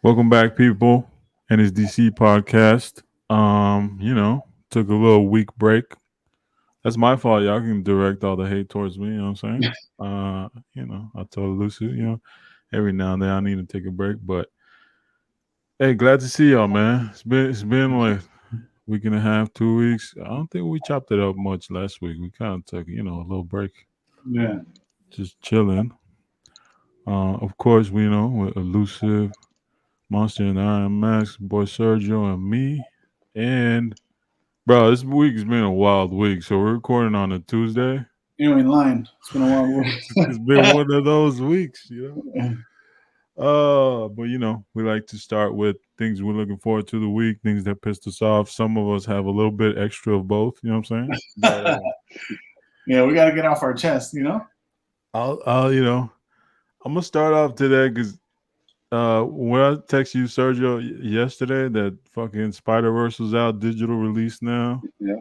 Welcome back, people. NSDC podcast. Took a little week break. That's my fault. Y'all can direct all the hate towards me. You know what I'm saying? I told Lucy, every now and then I need to take a break. But hey, glad to see y'all, man. It's been like week and a half, 2 weeks. I don't think we chopped it up much last week. We kind of took, a little break, Yeah. just chilling. Of course, with elusive Monster and Iron Mask, boy Sergio and me. And bro, this week's been a wild week. So we're recording on a Tuesday. You ain't lying. It's been a while. It's been one of those weeks. But we like to start with things we're looking forward to the week, things that pissed us off. Some of us have a little bit extra of both. You know what I'm saying? But Yeah, we got to get off our chest. I'm gonna start off today because when I text you, Sergio, yesterday that fucking Spider Verse was out, digital release now. Yeah.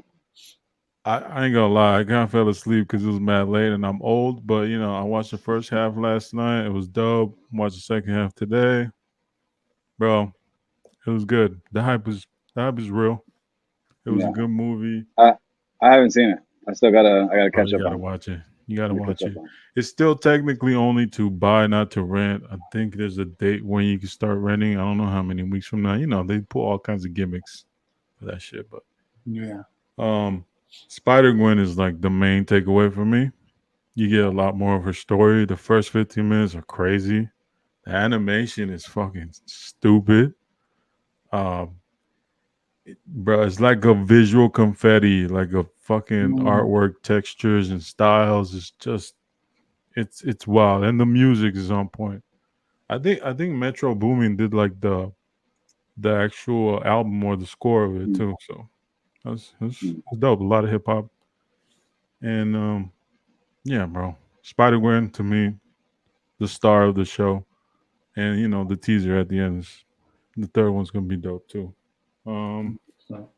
I ain't gonna lie, I kind of fell asleep because it was mad late and I'm old. But I watched the first half last night. It was dope. Watched the second half today, bro. It was good. The hype is real. It was a Yeah. good movie. I haven't seen it. I gotta Bro, catch you up gotta on. watch it. You gotta I gotta catch watch up it. on. It's still technically only to buy, not to rent. I think there's a date when you can start renting. I don't know how many weeks from now. They pull all kinds of gimmicks for that shit. But Yeah. um, Spider Gwen is like the main takeaway for me. You get a lot more of her story. The first 15 minutes are crazy. The animation is fucking stupid. Um, bro, it's like a visual confetti, like a fucking Mm, artwork, textures and styles. It's wild, and the music is on point. I think Metro Boomin did like the actual album or the score of it Mm, too. So mm. that's dope. A lot of hip hop and yeah, bro. Spider Gwen to me, the star of the show, and the teaser at the end is the third one's gonna be dope too. Um, so,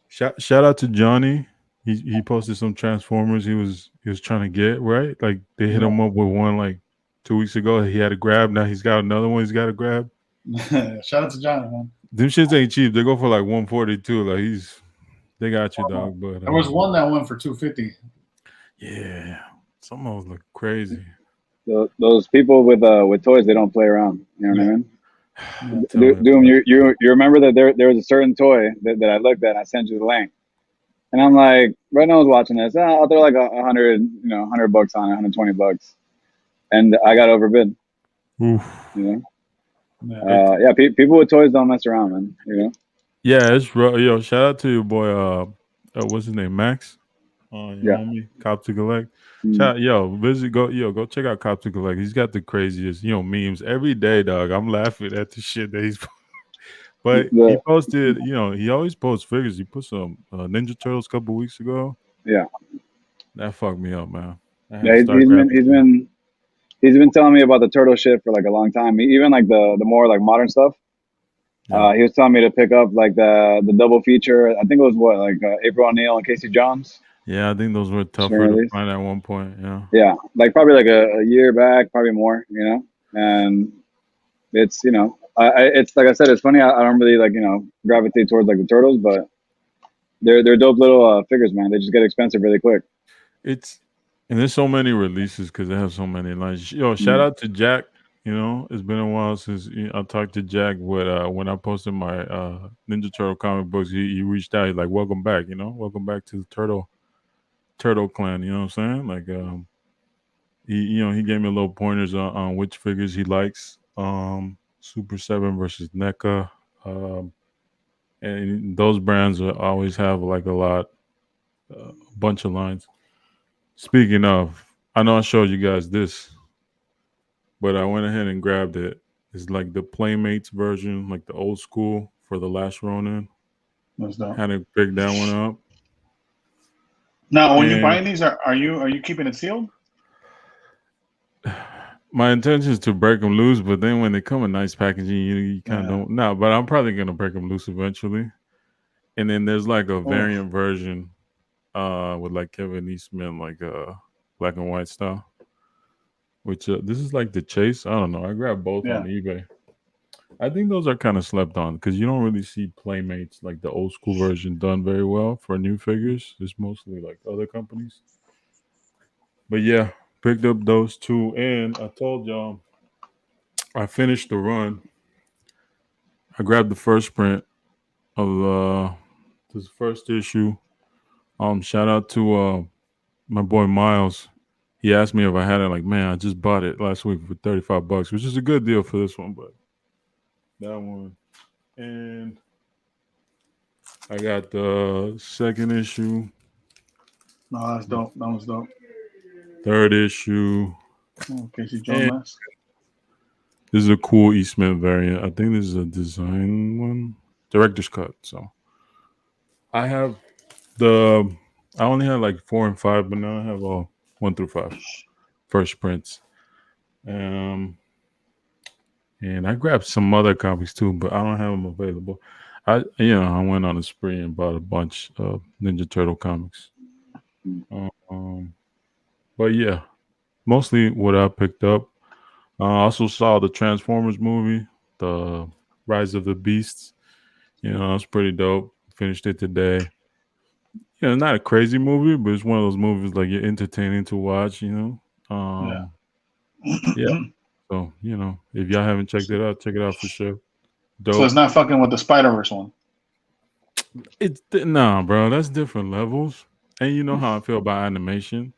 shout out to Johnny. He posted some Transformers he was trying to get right. Like they hit him yeah. up with one like 2 weeks ago. He had a grab. Now he's got another one. He's got to grab. Shout out to Johnny, man. Them shits ain't cheap. They go for like 142. Like they got you, Uh, dog. But There was one that went for 250. yeah, some of those look crazy. Those people with toys, they don't play around. You know what I Yeah. mean? Yeah. Tell it. Doom, you remember that there was a certain toy that I looked at. And I sent you the link, and I'm like, right now I was watching this. I'll throw like $100, $100 on it, $120, and I got overbid. Oof. You know? Yeah. It's Yeah. People with toys don't mess around, man. You know? yeah, it's rough. Yo, shout out to your boy. What's his name? Max. Your Yeah. homie, Cop to Collect. Mm. Shout, go check out Cop to Collect. He's got the craziest, memes every day, dog. I'm laughing at the shit that he's. But he The posted, he always posts figures. He put some Ninja Turtles a couple weeks ago. yeah. That fucked me up, man. I had Yeah. to He's, start he's been grabbing he's some. been he's been telling me about the turtle shit for like a long time. Even like the more like modern stuff. Yeah, He was telling me to pick up like the double feature. I think it was what like April O'Neil and Casey Jones. yeah. I think those were Spring tougher to release. find at one point. Yeah, Yeah, like probably like a year back, probably more. And it's it's like I said, it's funny. I don't really like gravitate towards like the turtles, but they're dope little figures, man. They just get expensive really quick. it's and there's so many releases because they have so many lines. Yo, shout Mm. out to Jack. It's been a while since I talked to Jack. When I posted my Ninja Turtle comic books, he reached out. He's like, "Welcome back." Welcome back to the Turtle Clan. You know what I'm saying? Like, he gave me a little pointers on which figures he likes. Super Seven versus NECA. Um, and those brands always have like a bunch of lines. Speaking of, I know I showed you guys this, but I went ahead and grabbed it. It's like the Playmates version, like the old school for the last Ronin. That's dope. Had to pick that one up. Now, when you And buy these, are you keeping it sealed? my intention is to break them loose, but then when they come in nice packaging, you kind of Yeah. don't. No, but I'm probably gonna break them loose eventually. And then there's like a Oh, variant version, with like Kevin Eastman, like black and white style. Which this is like the chase. I don't know. I grabbed both on yeah. eBay. I think those are kind of slept on because you don't really see Playmates like the old school version done very well for new figures. It's mostly like other companies. But yeah, picked up those two, and I told y'all I finished the run. I grabbed the first print of this first issue. Shout out to my boy Miles. He asked me if I had it. Like, man, I just bought it last week for $35, which is a good deal for this one. But that one, and I got the second issue, No, that's dope. That was dope. third issue, Oh, Casey Jones and mask. this is a cool Eastman variant. I think this is a design one, director's cut. So I have the. I only had like 4 and 5, but now I have all 1 through 5 first prints. Um, and I grabbed some other copies too, but I don't have them available. I went on a spree and bought a bunch of Ninja Turtle comics. Um, but yeah, mostly what I picked up. I also saw the Transformers movie, the Rise of the Beasts. It's pretty dope. Finished it today. Not a crazy movie, but it's one of those movies like you're entertaining to watch. Yeah. Yeah. So if y'all haven't checked it out, check it out for sure. So it's Dope. not fucking with the Spider Verse one. Nah, bro. That's different levels. And you know how I feel about animation.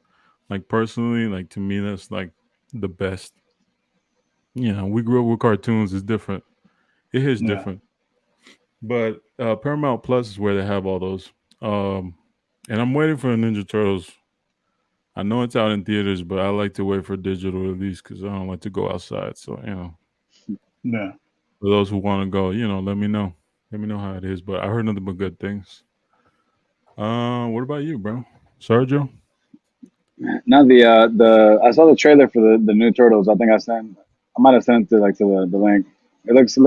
Like personally, like to me, that's like the best. We grew up with cartoons. It's different. It hits Yeah. different. But Paramount Plus is where they have all those. Um, and I'm waiting for Ninja Turtles. I know it's out in theaters, but I like to wait for digital release because I don't like to go outside. So Yeah. for those who want to go, let me know. Let me know how it is. But I heard nothing but good things. What about you, bro? Sergio? Now the I saw the trailer for the new Turtles. I might have sent it to the link. It looks it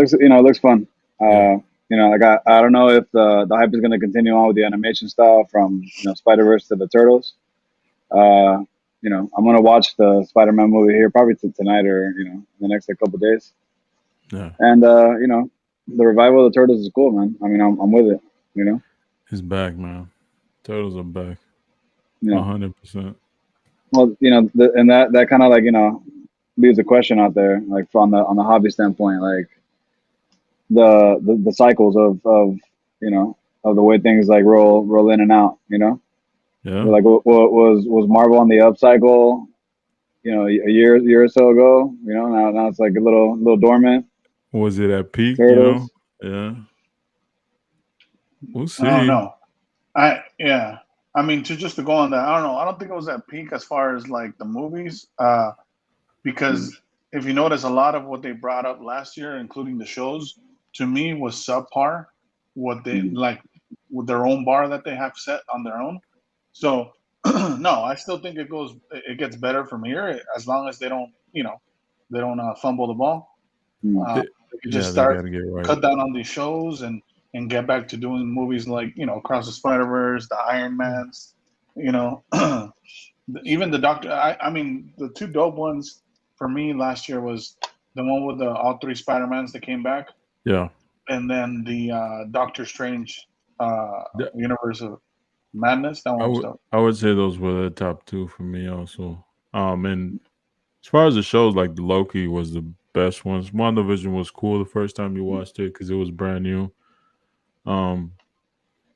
looks fun. Yeah. Like I don't know if the hype is gonna continue on with the animation style from Spider Verse to the Turtles. Uh, I'm gonna watch the Spider Man movie here probably tonight or in the next couple days. Yeah. And the revival of the Turtles is cool, man. I mean, I'm with it. You know, It's back, man. Turtles are back. yeah. 100%. Well, and that kind of leaves a question out there, like from on the hobby standpoint, like the cycles of of the way things like roll in and out. Yeah. Like was Marvel on the up cycle? A year or so ago. Now it's like a little dormant. Was it at peak, Turtles. Yeah. We'll I don't see. know. Yeah. I mean, to go on that, I don't know. I don't think it was at peak as far as like the movies, Mm, because if you notice, a lot of what they brought up last year, including the shows, to me was subpar. What they mm, like with their own bar that they have set on their own. So no, I still think it gets better from here as long as they don't, they don't fumble the ball. mm, Uh, they could just Yeah, they start got to get right. cut down on these shows and get back to doing movies like Across the Spider Verse, the Iron Mans, you know, even the Doctor. I mean, the two dope ones for me last year was the one with the all three Spider Mans that came back, Yeah. and then the Doctor Strange Th- Universe of Madness. That I one was would dope. I would say those were the top two for me also. And as far as the shows, like Loki was the best ones. WandaVision was cool the first time you watched it because it was brand new. Um,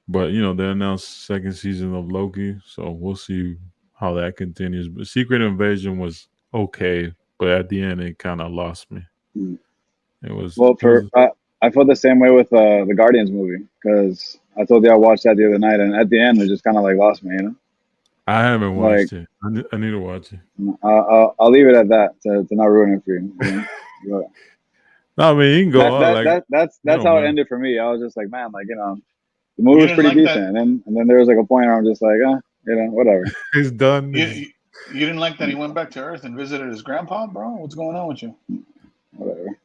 but they announced second season of Loki, so we'll see how that continues. But Secret Invasion was okay, but at the end it kind of lost me. mm. It was Well, it was I felt the same way with the Guardians movie because I told you I watched that the other night, and at the end it just kind of like lost me. I haven't Like watched it. I need to watch it. I'll leave it at that to not ruin it for you. But No, I mean you can go that on that like that that's it that's don't how it matter. ended for me. I was just like, man, the movie You was didn't pretty like that. decent, and then there was like a point where I'm just like, whatever. It's done. You, you you didn't like that he went back to Earth and visited his grandpa, bro. What's going on with you? Whatever.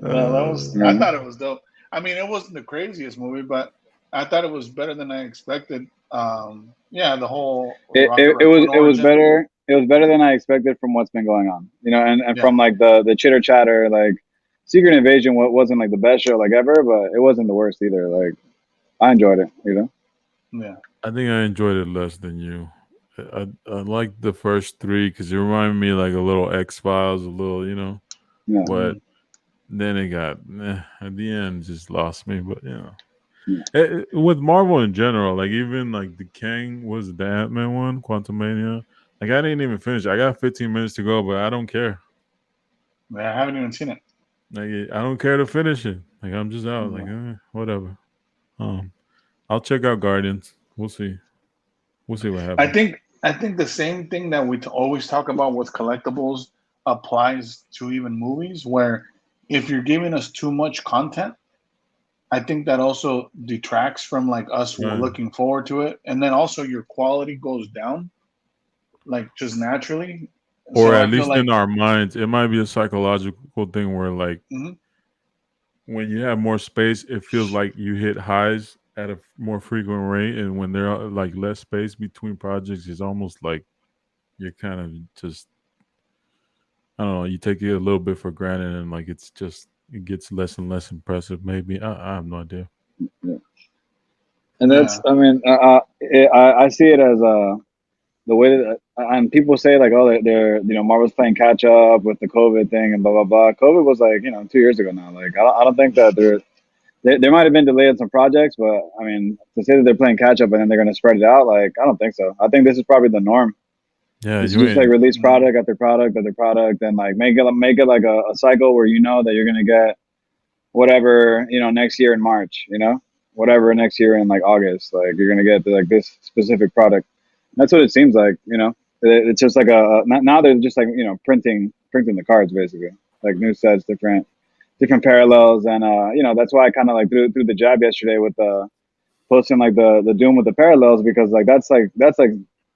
No, that was. You I know? thought it was dope. I mean, it wasn't the craziest movie, but I thought it was better than I expected. Yeah, the whole It, Rocket it, it was Raccoon it was origin. better. it was better than I expected from what's been going on. And Yeah. from like the chitter chatter, like Secret Invasion wasn't like the best show like ever, but it wasn't the worst either. Like I enjoyed it. Yeah. I think I enjoyed it less than you. I liked the first three because it reminded me like a little X Files, a little, Yeah, But Mhm. then it got at the end just lost me. But yeah, with Marvel in general, like even like the Kang was the Ant Man one, Quantumania. Like I didn't even finish. I got 15 minutes to go, but I don't care. Yeah, I haven't even seen it. Like I don't care to finish it. Like I'm just out. Like Yeah. whatever. Um, I'll check out Guardians. We'll see. We'll see what I happens. think I think the same thing that we always talk about with collectibles applies to even movies. Where if you're giving us too much content, I think that also detracts from like us Right. looking forward to it, and then also your quality goes down, like just naturally. Or So at I feel least in like, our minds, it might be a psychological thing where like mhm, when you have more space, it feels like you hit highs at a more frequent rate, and when there are like less space between projects, it's almost like you're kind of just I don't know. You take it a little bit for granted, and like it's just it gets less and less impressive. Maybe I have no idea. yeah. And that's, yeah, I mean, I see it as the way that, and people say like, oh, they're Marvel's playing catch up with the COVID thing and blah blah blah. COVID was like 2 years ago now. Like I don't think that there might have been delayed on some projects, but I mean to say that they're playing catch up and then they're going to spread it out, like I don't think so. I think this is probably the norm. Yeah, It's you just like ain't. release mhm. product after product after product, and like make it like a cycle where you know that you're going to get whatever next year in March. Whatever next year in like August, like you're going to get like this specific product. That's what it seems like. It's just like now they're just like printing the cards basically, like new sets, different parallels, and that's why I kind of like threw the jab yesterday with posting like the Doom with the parallels, because like that's like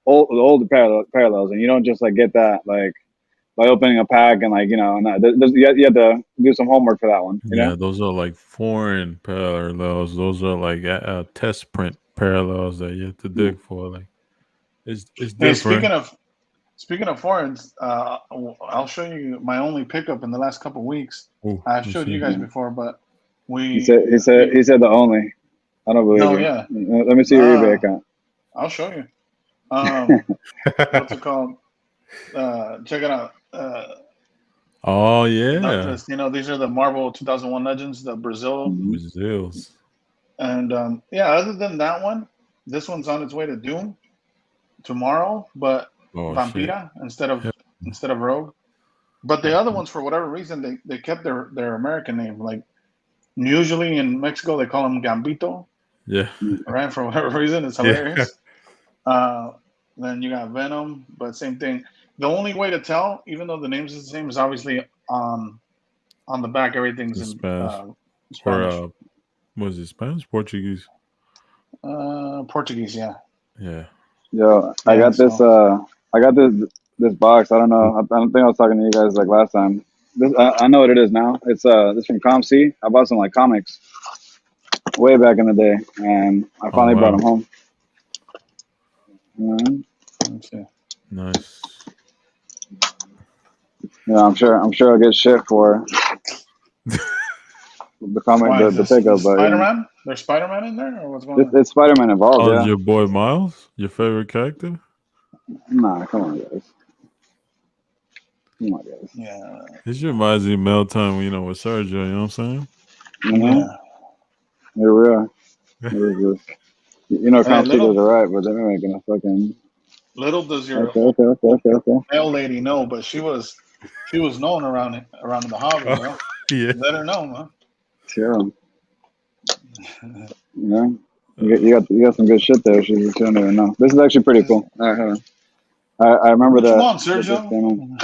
old parallels, and you don't just like get that like by opening a pack, and like you have to do some homework for that one. Yeah, those are like foreign parallels. Those are like test print parallels that you have to Yeah, dig for. Like it's Hey, different. speaking of foreigns, I'll show you my only pickup in the last couple weeks. Oh, I've let's showed you see. guys yeah. before, but He we said he said we he said the only. I don't believe no, you. yeah, Let me see your eBay uh, account. I'll show you. Um, what's it called? Check it out. Oh yeah, Douglas, these are the Marvel 2001 Legends, the Brazil, Hmm. Brazils. and yeah. Other than that one, this one's on its way to Doom tomorrow, but Oh shit. Vampira instead of Hell, Rogue. But the other yeah. ones, for whatever reason, they kept their American name. Like usually in Mexico, they call them Gambito, Yeah. right? For whatever reason, it's Yeah. hilarious. Uh, then you got Venom, but same thing. The only way to tell, even though the names is the same, is obviously on the back. Everything's The in Spanish or Spanish, was it Spanish? Portuguese? Portuguese. Yeah, Yeah. Yo, I yeah. got this. So I got this box. I don't know. I don't think I was talking to you guys like last time. I know what it is now. It's from ComC. I bought some like comics way back in the day, and I Oh finally brought wow. them home. let's see. Nice. I'm sure I'll get shit for the comic, Why the is this pickup, but Spider Man? There's Spider Man in there, or what's going on? it's Spider-Man involved. Oh, Yeah. your boy Miles? Your favorite character? Nah, come on, guys. Come on, guys. Yeah, This reminds me of Mel time, with Sergio, you know what I'm saying? Mm-hmm. yeah. Here we are. What is this? Hey, ComC does it right, but they're making a fucking. little does your Okay, okay, okay, okay, okay. mail lady know, but she was known around the hobby, Oh, bro. yeah. Let her know, Chill. man. You know, Uh, you got some good shit there. She don't even know. This is actually pretty Just, cool. All right, hold on. I remember what you that want, this Sergio? came in.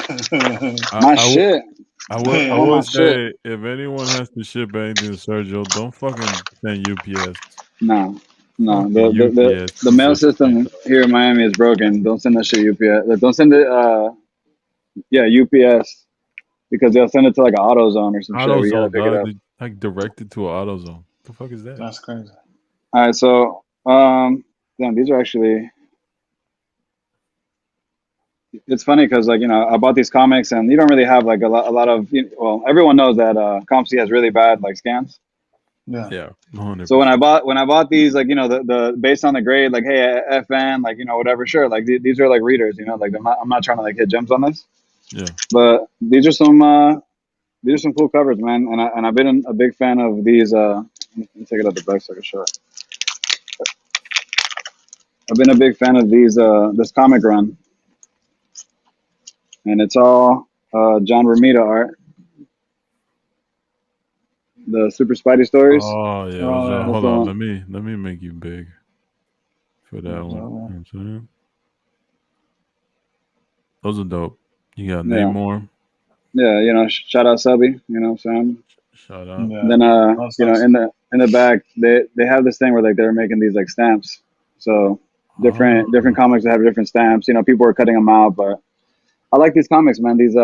I, My I, w- shit. I I want my would shit. say if anyone has to ship anything to Sergio, don't fucking send UPS. No, no. Fucking UPS The piece mail of shit. system here in Miami is broken. Don't send that shit UPS. Like, don't send it. Yeah, UPS, because they'll send it to like an auto zone or some shit where you gotta AutoZone, pick it dog. up. They, like directed to an AutoZone. The fuck is that? That's crazy. All right, so damn, these are actually it's funny because like I bought these comics and you don't really have like a lot of well, everyone knows that ComC has really bad like scans. Yeah. Yeah, hundred So percent. when I bought these, like the based on the grade, like hey FN, like whatever, sure, like these are like readers, like I'm not trying to like hit gems on this, Yeah. but these are some cool covers, man, and I've been a big fan of these. Let me take it out the back so I can show it. I've been a big fan of these this comic run, and it's all John Romita art, the Super Spidey stories. Oh yeah. Oh yeah. That's Hold the on. one. Let me make you big for that one. You know So, what I'm saying? Those are dope. You got Yeah, Namor. yeah, shout out Subby, what I'm saying. Shout out. yeah. Then That's nice. in the back they have this thing where like they're making these like stamps. So different Oh, comics that have different stamps. People are cutting them out, but I like these comics, man. These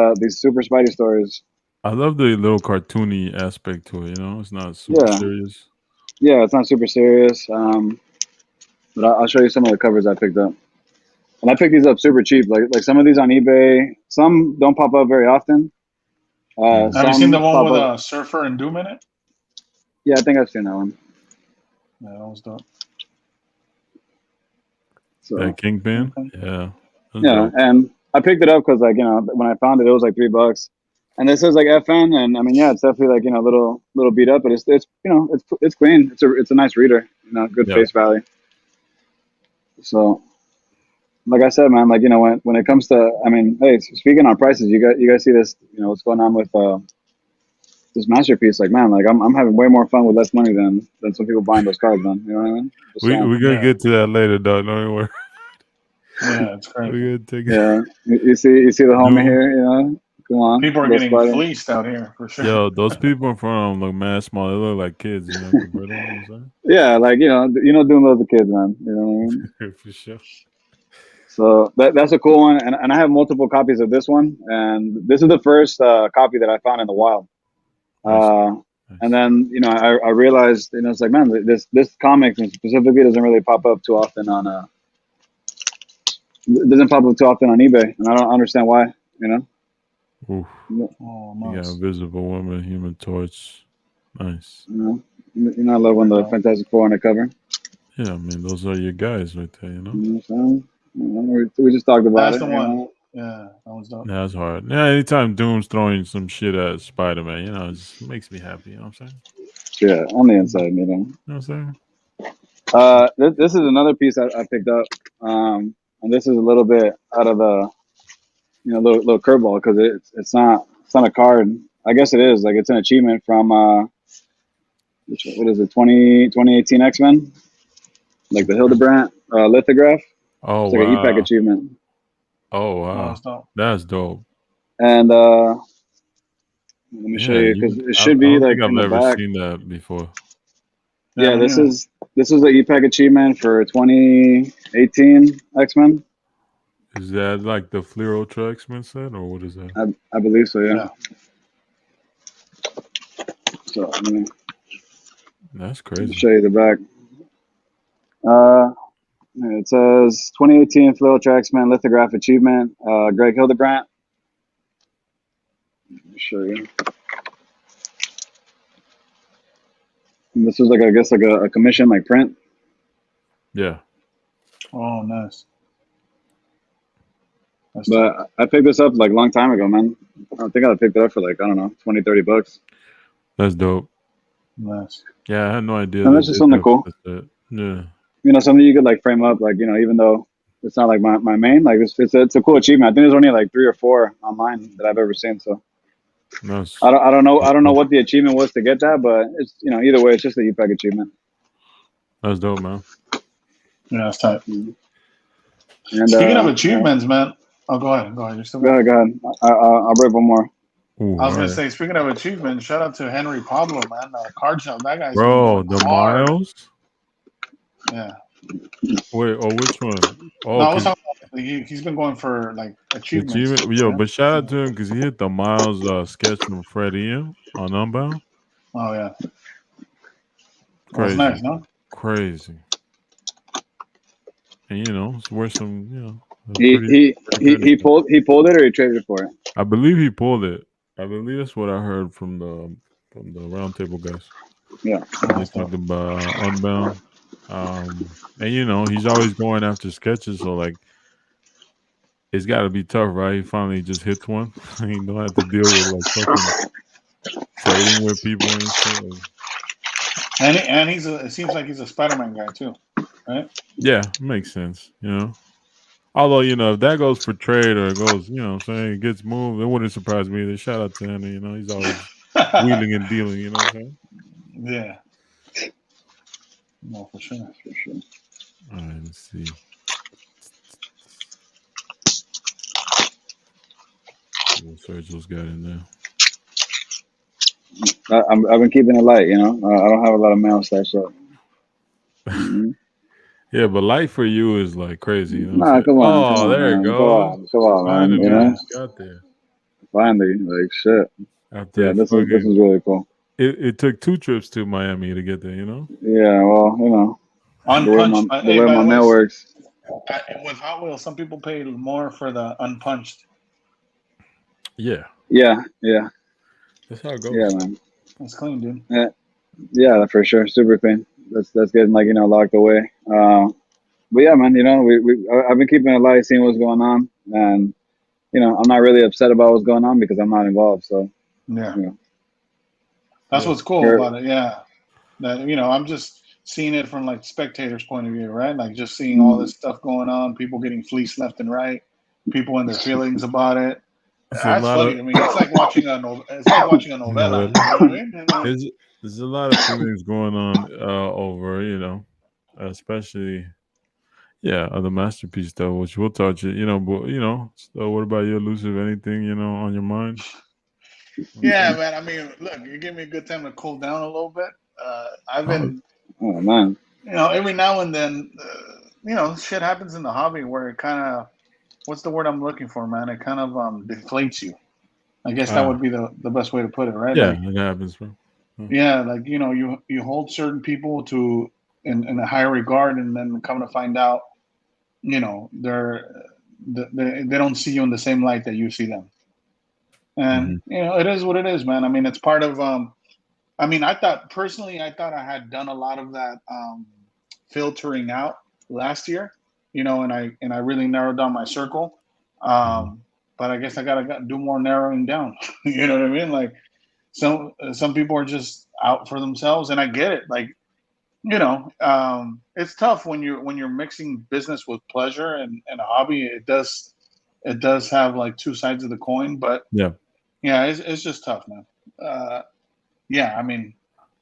Super Spidey stories. I love the little cartoony aspect to it. It's not super Yeah, serious. yeah, it's not super serious. But I'll show you some of the covers I picked up, and I picked these up super cheap. Like some of these on eBay, some don't pop up very often. Hmm. Have you seen the Some one pop with up. Surfer and Doom in it? Yeah, I think I've seen that one. Yeah, that was dope. So That Kingpin. Okay. Yeah, that's yeah, dope. and I picked it up because like when I found it, it was like $3, and this is like FN, and I mean yeah, it's definitely like a little beat up, but it's it's clean. It's a nice reader. Good Yeah. face value. So like I said, man, like when it comes to, I mean, hey, speaking on prices, you guys see this, what's going on with this masterpiece? Like man, like I'm having way more fun with less money than some people buying those cards, man. You know what I mean? Just We saying. we gonna Yeah. get to that later, dog. Don't even worry. Yeah, it's We crazy. gonna take it. Yeah, you see the homie Doom. here. Come on, People are little getting spider. fleeced out here for sure. Yo, those people in front of them look mad small. They look like kids, compared to them. You know Yeah, like doing those to kids, man. You know what I mean? what I'm saying? For sure. So that's a cool one, and I have multiple copies of this one, and this is the first copy that I found in the wild. Nice, Uh, and nice. then I realized it's like man, this comic specifically doesn't really pop up too often on it doesn't pop up too often on eBay, and I don't understand why. You Oof. know, Oh, You got nice. Invisible Woman, Human Torch. Nice. you know, I love when the No. Fantastic Four on the cover. Yeah, I mean, those are your guys right there. You know what I'm saying? We just talked about That's it. the one. Yeah, that was dope. Yeah, that's hard. Yeah, anytime Doom's throwing some shit at Spider Man, it just makes me happy. You know what I'm saying? Yeah, on the You inside. know what I'm saying? This is another piece I picked up, and this is a little bit out of the little curveball because it's not a card. I guess it is like it's an achievement from what is it 2018 X-Men, like the Okay. Hildebrandt lithograph. Oh It's like an E-Pack wow. achievement, Oh That wow. was dope. That's dope. and let me show Yeah, you because it I should be don't think like in I've the ever back. seen that before. Yeah, Yeah, me this neither. is this is the E-Pack achievement for 2018 X-Men. Is that like the Fleer Ultra X-Men set, or what is that? I believe so. Yeah. Yeah. So let That's me crazy. show you the back. Uh, it says 2018 Flo Tracksman Lithograph Achievement, Greg Hildebrandt. Let me show you. And this was like, I guess, like a commission, like print. Yeah. Oh, nice. That's dope. But I picked this up like a long time ago, man. I think I picked it up for like, I don't know, 20, $30. That's dope. Nice. Yeah, I had no idea And they that's just did something that cool. for the set. Yeah. Something you could like frame up, like, even though it's not like my main, like it's a cool achievement. I think there's only like 3 or 4 online that I've ever seen. So That's I don't know dope. what the achievement was to get that, but it's either way, it's just a UPEG achievement. That's dope, man. Yeah, that's tight. Mhm. And Speaking of yeah, achievements, man. Oh, go ahead. Go ahead. You're still go going. ahead, go ahead. I'll break one more. Ooh, I was all gonna right. say, speaking of achievements, shout out to Henry Pablo, man. Card shop. That guy's been Bro, going the hard. Miles? Yeah. Wait, oh, which one? No, Oh, I was because talking about he's been going for like achievements. achievement. Yo, Yeah. but shout out to him because he hit the Miles sketch from Fred Ian on Unbound. Oh yeah. That's Crazy. nice, no? Crazy. And, it's worth some, He Pretty, he pretty he penny. he pulled it or he traded for it. I believe he pulled it. I believe that's what I heard from the roundtable guys. Yeah. They talked about Unbound. And he's always going after sketches, so like it's got to be tough, right? He finally just hits one. He don't have to deal with like fucking trading with people and shit. Like, And it seems like he's a Spider-Man guy too, right? yeah, makes sense. Although if that goes for trade or it goes, what I'm saying, it gets moved, it wouldn't surprise me either. Shout out to Henry. He's always wheeling and dealing. You know what I'm saying? Yeah, no, for sure. For sure. All right, let's see. See what Sergio's got in there. I've been keeping it light. I don't have a lot of mail stashed up. Mm-hmm. Yeah, but life for you is like crazy. You know what I'm Nah, saying? come Oh, on, there it man, goes. come on, man. Finally, Yeah, we got there. Finally, like shit. Yeah, After this is fucking, really cool. it took 2 trips to Miami to get there. Yeah, well, unpunched. the Hey, way by my the way, mail works. with Hot Wheels, some people pay more for the unpunched. Yeah, Yeah, yeah, that's how it yeah, goes. man. That's clean, dude. Yeah, yeah, for sure. Super clean. That's getting like locked away. But yeah, man. I've been keeping it light, seeing what's going on, and I'm not really upset about what's going on because I'm not involved. So Yeah, you know, that's Yeah. what's cool Sure. about it. Yeah, that I'm just seeing it from like spectators' point of view, right? Like just seeing all Mm. this stuff going on, people getting fleeced left and right, people and their feelings about it. It's a That's lot funny of to me. It's like watching it's like watching a novela. novella. You know what I mean? There's a lot of feelings going on over, especially the masterpiece though, which we'll touch it, but so what about you, Elusive? Anything, on your mind? Yeah, man. I mean, look, you give me a good time to cool down a little bit. I've Oh, been, Oh man. every now and then, shit happens in the hobby where it kind of, what's the word I'm looking for, man? It kind of deflates you. I guess that ah, would be the best way to put it, right? yeah, Like, it happens, bro. Oh, yeah, like you hold certain people to in a higher regard, and then come to find out, they don't see you in the same light that you see them, and mhm. it is what it is, man. I mean, it's part of I mean, I thought I had done a lot of that filtering out last year, and I really narrowed down my circle. Mhm. But I guess I gotta do more narrowing down. You know what I mean? Like some people are just out for themselves, and I get it. Like it's tough when you're mixing business with pleasure and a hobby. It does have like two sides of the coin, but Yeah. yeah, it's just tough, man. Uh, yeah, I mean,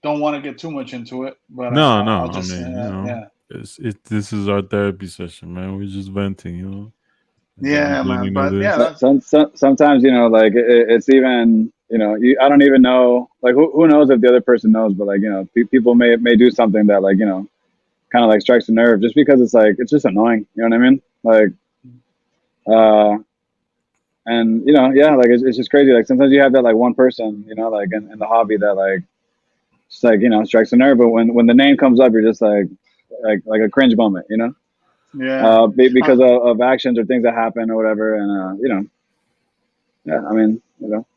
don't want to get too much into it, but No, I'll no. I just mean, yeah, this is our therapy session, man. We're just venting. At the yeah, man. beginning of But yeah, this. Sometimes like it's even I don't even know like who knows if the other person knows, but like people may do something that like kind of like strikes a nerve just because it's like it's just annoying. You know what I mean? Like uh and yeah, like it's just crazy. Like sometimes you have that like one person like in the hobby that like just like strikes a nerve, but when the name comes up, you're just like a cringe moment. yeah. Because of actions or things that happen or whatever, and yeah, I mean,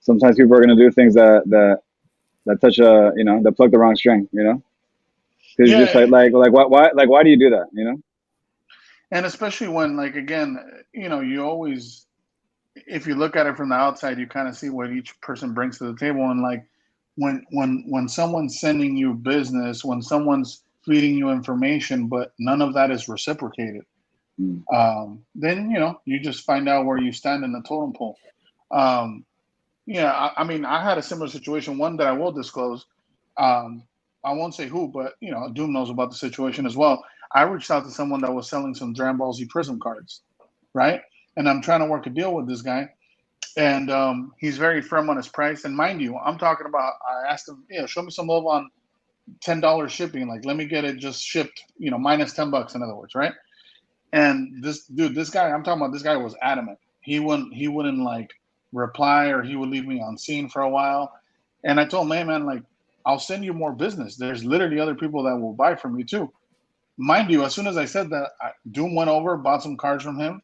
sometimes people are gonna do things that touch that pluck the wrong string, because you're just Yeah, why do you do that, and especially when, like, again, you always, if you look at it from the outside, you kind of see what each person brings to the table, and like when someone's sending you business, when someone's feeding you information, but none of that is reciprocated, Mm. then you just find out where you stand in the totem pole. Um, Yeah, I mean, I had a similar situation, one that I will disclose. Um, I won't say who, but Doom knows about the situation as well. I reached out to someone that was selling some Dragon Ball Z Prism cards, right? And I'm trying to work a deal with this guy, and he's very firm on his price. And mind you, I'm talking about. I asked him, show me some love on $10 shipping. Like, let me get it just shipped, minus $10, in other words, right? And this guy, I'm talking about, this guy was adamant. He wouldn't like reply, or he would leave me on scene for a while. And I told him, hey man, like, I'll send you more business. There's literally other people that will buy from you too. Mind you, as soon as I said that, Doom went over, bought some cards from him,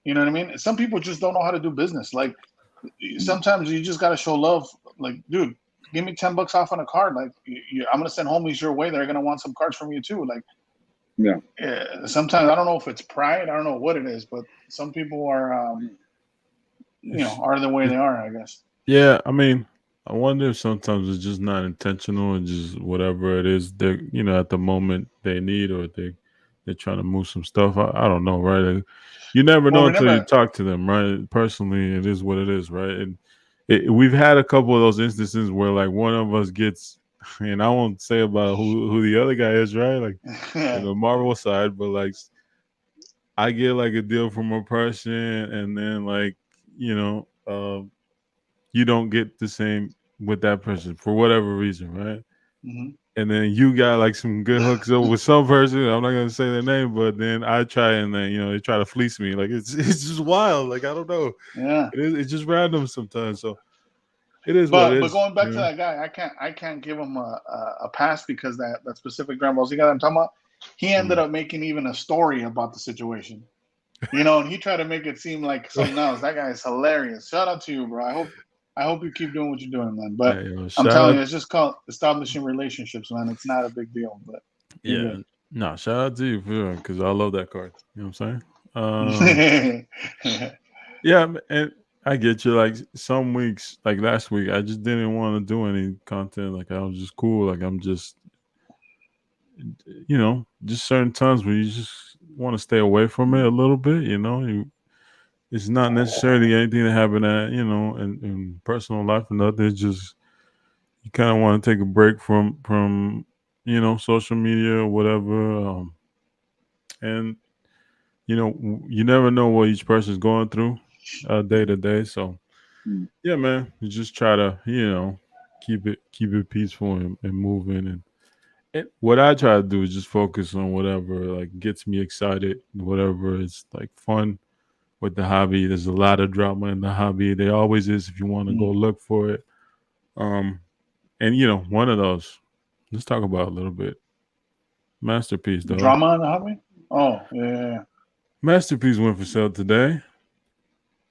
You know what I mean? Some people just don't know how to do business. Like sometimes you just gotta show love. Like, dude, give me $10 off on a card. Like, I'm gonna send homies your way. They're gonna want some cards from you too. Like, Yeah. sometimes I don't know if it's pride. I don't know what it is, but some people are, It's, are the way they are. I guess. yeah, I mean, I wonder if sometimes it's just not intentional and just whatever it is they at the moment they need or they're trying to move some stuff. I don't know, right? You never Well, know until you remember, talk to them, right? Personally, it is what it is, right? And we've had a couple of those instances where like one of us gets, and I won't say about who the other guy is, right? Like in yeah, the Marvel side, but like I get like a deal from a person, and then like you know. You don't get the same with that person for whatever reason, right? hmm And then you got like some good hooks up with some person. I'm not gonna say their name, but then I try and then they try to fleece me. Like it's it's just wild. Like I don't know. yeah. It's just random sometimes. So it is what it But is. going back to that guy, I can't give him a pass because that specific Dragon Ball Z guy that I'm talking about, he ended Mm. up making even a story about the situation. And he tried to make it seem like something else. That guy is hilarious. Shout out to you, bro. I hope you keep doing what you're doing, man. But Hey, I'm shout telling out. you, it's just called establishing relationships, man. It's not a big deal, but Yeah, you're no, shout out to you for sure because I love that card. You know what I'm saying? good. Yeah, and I get you. Like some weeks, like last week, I just didn't want to do any content. Like I was just cool. Like I'm just, just certain times where you just want to stay away from it a little bit. It's not necessarily anything that happened at in personal life or nothing. It's just you kind of want to take a break from social media or whatever. And you never know what each person's going through day to day. So Mm. yeah, man, you just try to keep it peaceful and moving. And what I try to do is just focus on whatever like gets me excited, whatever is like fun with the hobby. There's a lot of drama in the hobby. There always is if you want to go look for it. Um, and one of those. Let's talk about a little bit. Masterpiece, dog. Drama in the hobby? Oh, yeah. Masterpiece went for sale today.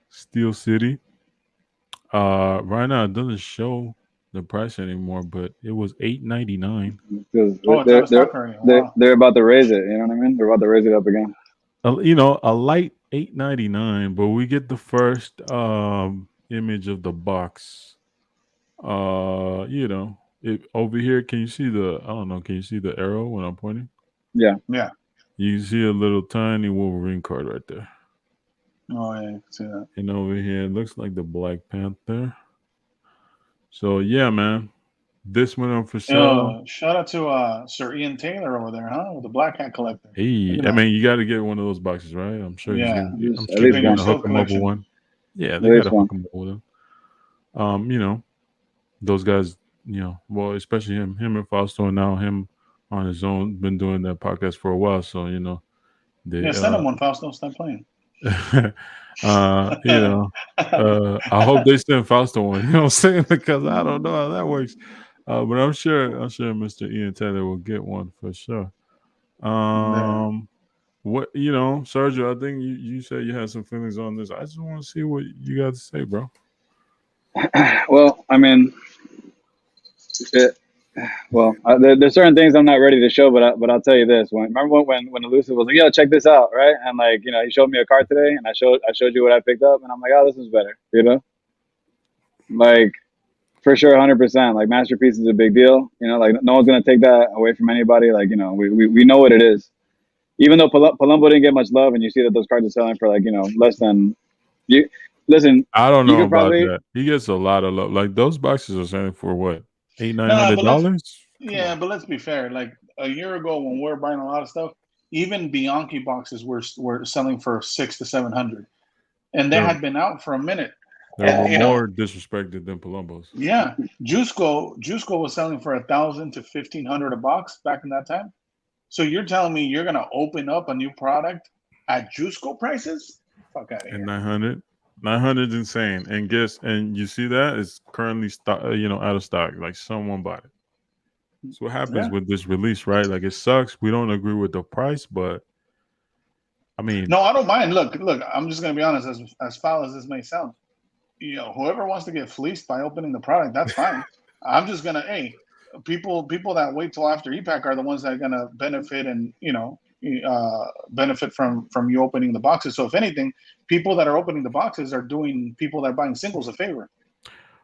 Steel City. Right now it doesn't show the price anymore, but it was $8.99. Because Oh, it's out of stock already. Wow. they're about to raise it. You know what I mean? They're about to raise it up again. A light $8.99, but we get the first image of the box. Over here, can you see the? I don't know. Can you see the arrow when I'm pointing? Yeah. Yeah. You see a little tiny Wolverine card right there, Oh, yeah. I can see that. and over here it looks like the Black Panther. So yeah, man, this went on for sale. Shout out to Sir Ian Taylor over there, huh? With the Black Hat Collector. Hey, Look at I that. mean, you got to get one of those boxes, right? I'm sure he's Yeah. gonna. I'm At sure least they're Keeping your gonna one. hook silk him up with collection. one. Yeah, At they got least to hook one. him up with him. Those guys. Well, especially him and Fausto, and now him on his own, been doing that podcast for a while. So they Yeah, send him one, Fausto. Stop playing. uh, you know, I hope they send Fausto one. You know what I'm saying? Because I don't know how that works. But I'm sure Mr. Ian Taylor will get one for sure. There. What Sergio? I think you said you had some feelings on this. I just want to see what you got to say, bro. Well, I mean, it, there's certain things I'm not ready to show, but I'll tell you this. Remember when Elusive was like, "Yo, check this out," right? And like, he showed me a card today, and I showed you what I picked up, and I'm like, "Oh, this is better," like for sure, 100%. Like masterpiece is a big deal, like no one's gonna take that away from anybody. Like we know what it is. Even though Palumbo didn't get much love, and you see that those cards are selling for like less than you. Listen, I don't you know could about probably that. He gets a lot of love. Like those boxes are selling for what, eight nine No, hundred but let's dollars? Come yeah, on. but let's be fair. Like a year ago, when we were buying a lot of stuff, even Bianchi boxes were selling for 600 to 700, and they They're had been out for a minute. they're And more disrespected than Palumbo's. yeah, Jusco was selling for 1,000 to 1,500 a box back in that time. So you're telling me you're gonna open up a new product at Jusco prices? Fuck out of And here. 900 is insane. And you see that it's currently stock, out of stock. Like someone bought it. So what happens Yeah, with this release, right? Like it sucks. We don't agree with the price, but I mean, No, I don't mind. Look. I'm just gonna be honest. As foul as this may sound, whoever wants to get fleeced by opening the product, that's fine. I'm just gonna, hey, people that wait till after EPAC are the ones that are gonna benefit and benefit from you opening the boxes. So if anything, people that are opening the boxes are doing people that are buying singles a favor.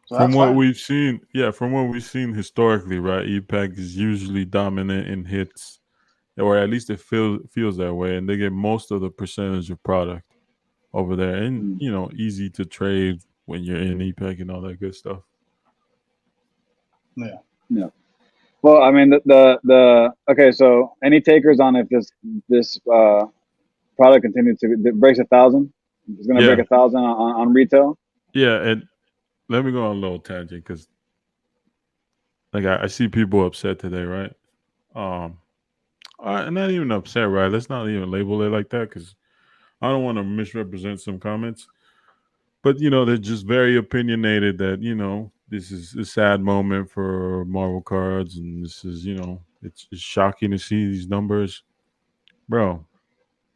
So from that's what fine. we've seen, yeah, from what we've seen historically, right? EPAC is usually dominant in hits, or at least it feels that way, and they get most of the percentage of product over there, and Mm, easy to trade when you're in EPAC and all that good stuff. Yeah. yeah. Well, I mean, the okay. So, any takers on if this product continues to it breaks 1,000? It's going to break Yeah, 1,000 on retail. yeah, and let me go on a little tangent because like I see people upset today, right? Um, not even upset, right? Let's not even label it like that because I don't want to misrepresent some comments. But they're just very opinionated that this is a sad moment for Marvel cards, and this is it's shocking to see these numbers, bro.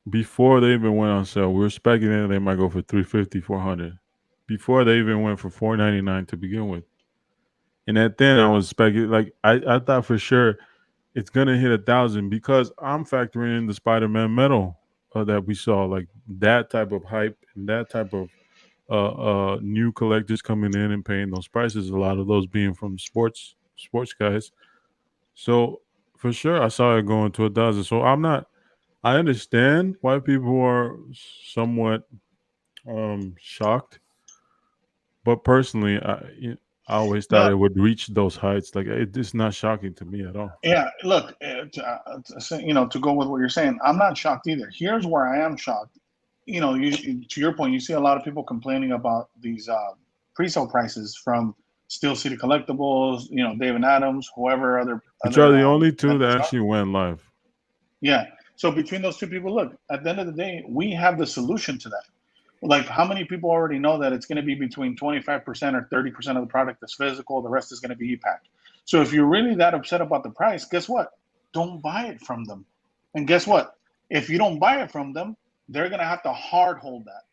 Before they even went on sale, we were speculating they might go for 350, 400. Before they even went for 499 to begin with, and at then I was speculating like I thought for sure it's gonna hit 1,000 because I'm factoring in the Spider-Man metal that we saw, like that type of hype and that type of new collectors coming in and paying those prices. A lot of those being from sports guys. So for sure, I saw it going to 1,000. So I'm not. I understand why people are somewhat shocked, but personally, I always thought No. it would reach those heights. Like it's not shocking to me at all. Yeah. Look. To go with what you're saying, I'm not shocked either. Here's where I am shocked. To your point, you see a lot of people complaining about these pre-sale prices from Steel City Collectibles, David Adams, whoever Which are other the only two that vendors are. actually went live. Yeah. So between those two people, look, at the end of the day, we have the solution to that. Like, how many people already know that it's going to be between 25% or 30% of the product that's physical, the rest is going to be e-packed. So if you're really that upset about the price, guess what? Don't buy it from them. And guess what? If you don't buy it from them, they're going to have to hard hold that.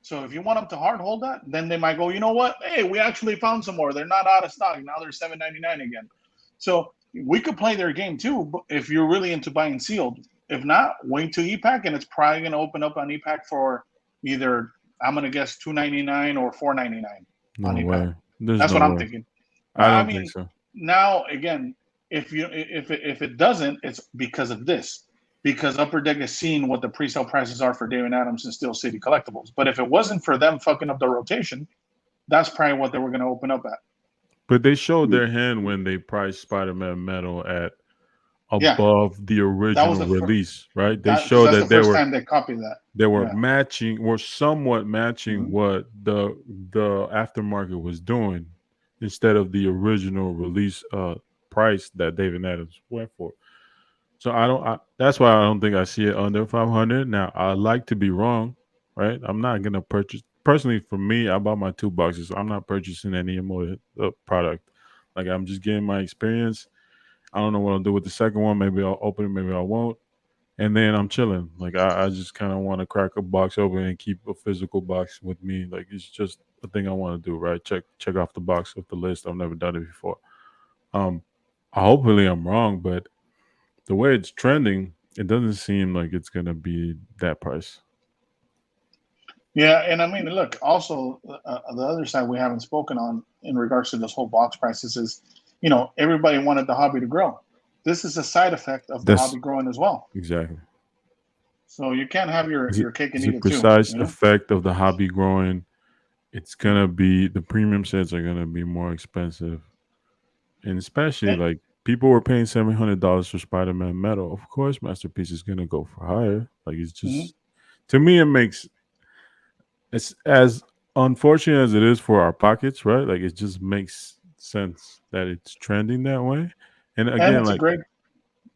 So if you want them to hard hold that, then they might go, you know what? Hey, we actually found some more. They're not out of stock. Now they're 7.99 again. So we could play their game too if you're really into buying sealed. If not, wait to EPAC, and it's probably going to open up on EPAC for either, I'm going to guess, 2.99 or 4.99 on No EPAC. way. There's That's no what I'm way. thinking. I I don't think mean, so. now again, if it doesn't, it's because of this. Because Upper Deck is seeing what the pre-sale prices are for David Adams and Steel City Collectibles. But if it wasn't for them fucking up the rotation, that's probably what they were going to open up at. But they showed Mm. their hand when they priced Spider-Man Metal at Yeah, above the that was original the release, right? They that because showed that's the that they first were time they copied that. they were Yeah. matching or somewhat matching Mhm. what the aftermarket was doing instead of the original release price that David Adams went for. So that's why I don't think I see it under 500. Now, I like to be wrong, right? I'm not going to purchase personally for me, I bought my two boxes. So I'm not purchasing any more product. Like I'm just getting my experience. I don't know what I'll do with the second one. Maybe I'll open it, maybe I won't. And then I'm chilling. Like I just kind of want to crack a box open and keep a physical box with me. Like it's just a thing I want to do, right? Check off the box of the list. I've never done it before. Um, hopefully I'm wrong, but the way it's trending, it doesn't seem like it's gonna be that price. Yeah, and I mean, look, also the other side we haven't spoken on in regards to this whole box prices is, everybody wanted the hobby to grow. This is a side effect of the That's hobby growing as well. exactly. So you can't have your Is it your cake and is eat a it too. precise effect of the hobby growing? It's gonna be the premium sets are gonna be more expensive, and especially Eh, like people were paying $700 for Spider-Man Metal. Of course, Masterpiece is gonna go for higher. Like it's mhm. just to me, it's as unfortunate as it is for our pockets, right? Like it just makes sense that it's trending that way. And And again, it's a like great,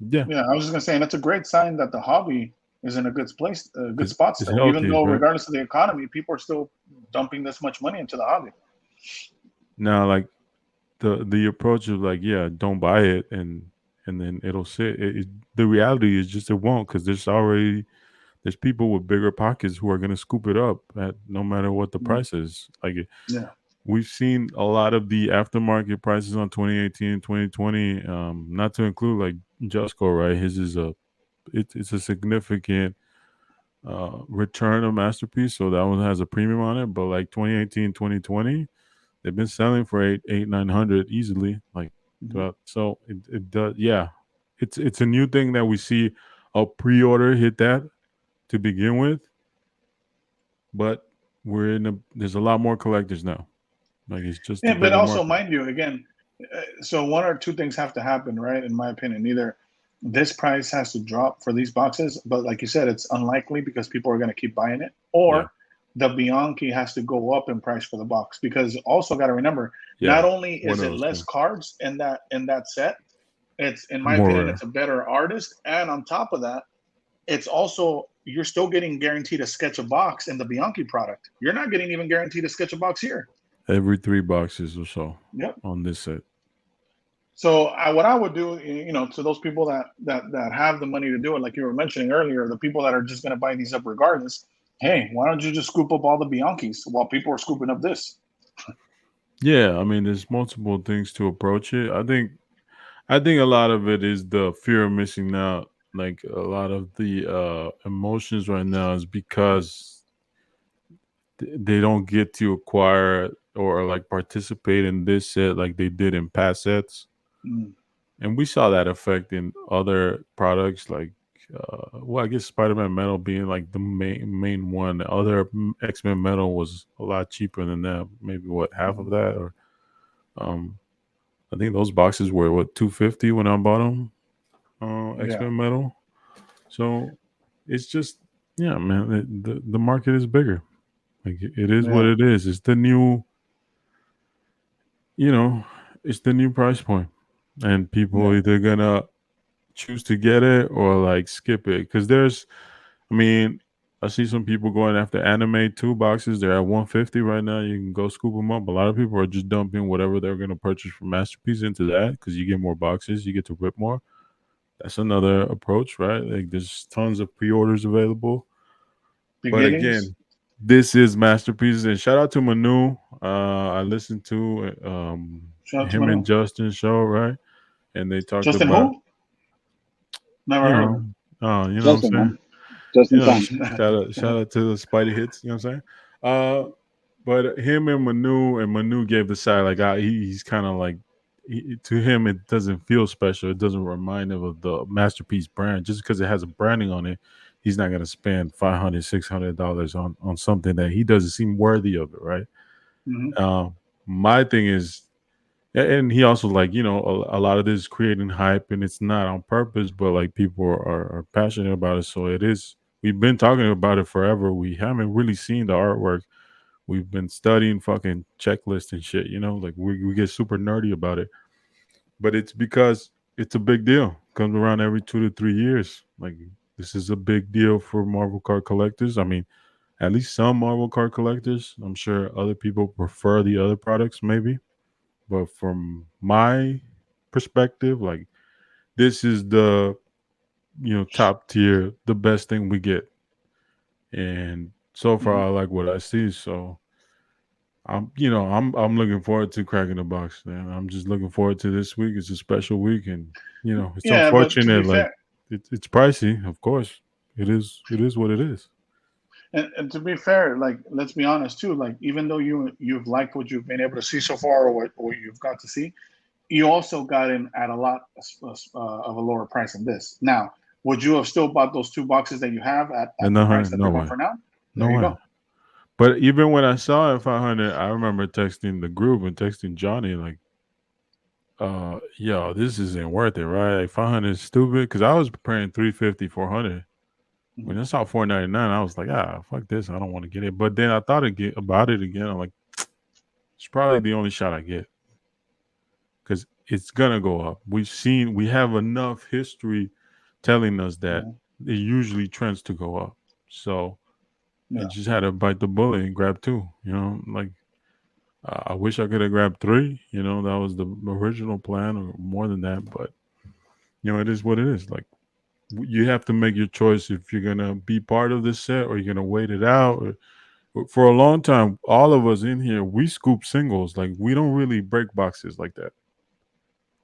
yeah, yeah. I was just gonna say, and it's a great sign that the hobby is in a good place, a good it's, spot it's still. Even healthy, though, right? regardless of the economy, people are still dumping this much money into the hobby. Now, like the approach of like, yeah, don't buy it and then it'll sit. The reality is just it won't because there's people with bigger pockets who are going to scoop it up at no matter what the Mhm. price is. Like Yeah. we've seen a lot of the aftermarket prices on 2018, 2020. Not to include like Jusco, right? His is it's a significant return of masterpiece, so that one has a premium on it. But like 2018, 2020, they've been selling for eight, 900 easily. Like Mhm. throughout, so it does. Yeah, it's a new thing that we see a pre-order hit that to begin with, but there's a lot more collectors now. Like it's just a Yeah, but bigger also, market. mind you, again, so one or two things have to happen, right? In my opinion, either this price has to drop for these boxes, but like you said, it's unlikely because people are going to keep buying it, Yeah, or the Bianchi has to go up in price for the box. Because also got to remember, not yeah, only one is of it those less two. cards in that set, it's in my More opinion, rare. it's a better artist, and on top of that, it's also you're still getting guaranteed a sketch a box in the Bianchi product. You're not getting even guaranteed a sketch a box here. Every 3 boxes or so Yep. on this set. So what I would do, to those people that have the money to do it, like you were mentioning earlier, the people that are just going to buy these up regardless. Hey, why don't you just scoop up all the Bianchis while people are scooping up this? Yeah, I mean, there's multiple things to approach it. I think a lot of it is the fear of missing out. Like a lot of the emotions right now is because they don't get to acquire or like participate in this set like they did in past sets. Mm, And we saw that effect in other products like well, I guess Spider-Man Metal being like the main one. The other X-Men Metal was a lot cheaper than that, maybe what half of mm, that, or um I think those boxes were what 250 when I bought them. yeah, X-Men Metal. So it's just yeah, man. The market is bigger. Like it is what yeah, it is. It's the new, you know, it's the new price point, and people yeah. either gonna choose to get it or like skip it. Because I mean, I see some people going after anime two boxes. They're at 150 right now. You can go scoop them up. A lot of people are just dumping whatever they're gonna purchase from Masterpiece into that because you get more boxes, you get to rip more. That's another approach, right? Like there's tons of pre-orders available. But Beginnings. again, this is Masterpieces, and shout out to Manu. I listened to Shout out to him and Manu. Justin's show, right? And they talked Justin about, who? Never you heard of know, him. you know what I'm Justin, saying? man, just in You know, time. shout out to the Spidey hits. You know what I'm saying? But him and Manu gave the side like he's kind of like to him it doesn't feel special. It doesn't remind him of the Masterpiece brand just because it has a branding on it. He's not gonna spend 500, $600 on something that he doesn't seem worthy of it, right? Mhm. Um, my thing is, and he also like a lot of this is creating hype, and it's not on purpose, but like people are passionate about it, so it is. We've been talking about it forever. We haven't really seen the artwork. We've been studying fucking checklists and shit, like we get super nerdy about it. But it's because it's a big deal. Comes around every 2 to 3 years. Like this is a big deal for Marvel card collectors. I mean, at least some Marvel card collectors. I'm sure other people prefer the other products, maybe. But from my perspective, like this is the top tier, the best thing we get. And so far Mhm. I like what I see. So I'm looking forward to cracking the box, man. I'm just looking forward to this week. It's a special week, and it's Yeah, but to be unfortunate. Like fair, it's pricey, of course. It is what it is. and to be fair, like let's be honest too. Like even though you've liked what you've been able to see so far, or what you've got to see, you also got in at a lot of a lower price than this. Now, would you have still bought those two boxes that you have at And the no, price that no they're going way, for now? no There you way. go. But even when I saw it 500, I remember texting the group and texting Johnny like, yo, this isn't worth it, right? Like 500 is stupid because I was preparing 350, 400. When Mhm. I saw 499, I was like, fuck this, I don't want to get it. But then I thought about it again. I'm like, it's probably the only shot I get because it's gonna go up. We have enough history telling us that Mhm. it usually trends to go up. So I Yeah. just had to bite the bullet and grab two. Like I wish I could have grabbed three. That was the original plan or more than that. But it is what it is. Like You have to make your choice if you're gonna be part of this set or you're gonna wait it out. For a long time, all of us in here, we scoop singles. Like we don't really break boxes like that.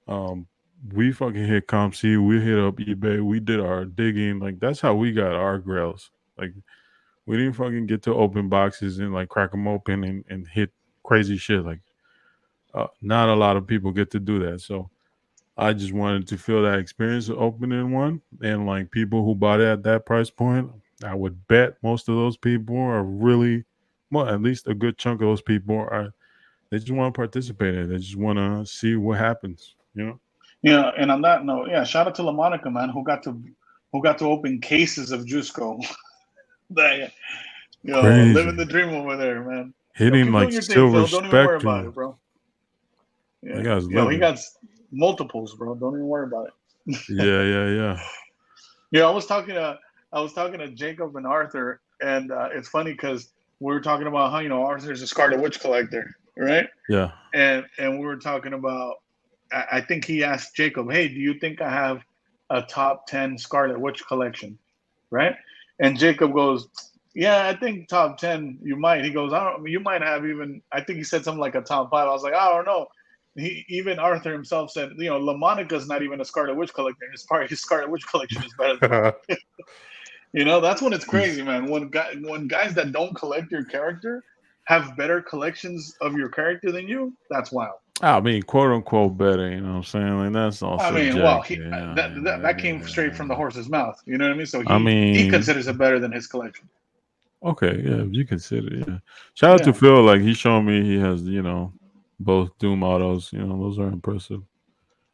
Um, we fucking hit ComC, we hit up eBay, we did our digging. Like that's how we got our grails. Like we didn't fucking get to open boxes and like crack them open and hit crazy shit. Like not a lot of people get to do that. So I just wanted to feel that experience of opening one. And like people who bought it at that price point, I would bet most of those people are really, well, at least a good chunk of those people are, they just want to participate in it. They just want to see what happens, you know? Yeah, and on that note, yeah, shout out to LaMonica, man, who got to open cases of Jusco. That, living Crazy. the dream over there, man. Hitting Keep like doing your thing, Silver Phil. Don't even worry about Spectrum. it, bro. That Yeah, guy's he living. got multiples, bro. Don't even worry about it. Yeah, yeah, yeah. Yeah, I was talking to Jacob and Arthur, and it's funny because we were talking about how Arthur's a Scarlet Witch collector, right? Yeah. And we were talking about. I think he asked Jacob, "Hey, do you think I have a top 10 Scarlet Witch collection?" Right? And Jacob goes, "Yeah, I think top 10 you might." He goes, "I don't. You might have even." I think he said something like a top five. I was like, "I don't know." Even Arthur himself said, LaMonica's not even a Scarlet Witch collector. His Scarlet Witch collection is better than mine. That's when it's crazy, man. When guys that don't collect your character have better collections of your character than you, that's wild. I mean, quote unquote better, you know what I'm saying? Like that's all I mean, well, subjective. Yeah, that came straight from the horse's mouth. You know what I mean? So I he mean, considers it better than his collection. okay, yeah, if you consider, yeah. Shout out to Yeah. Phil. Like he showed me he has, both Doom autos. Those are impressive.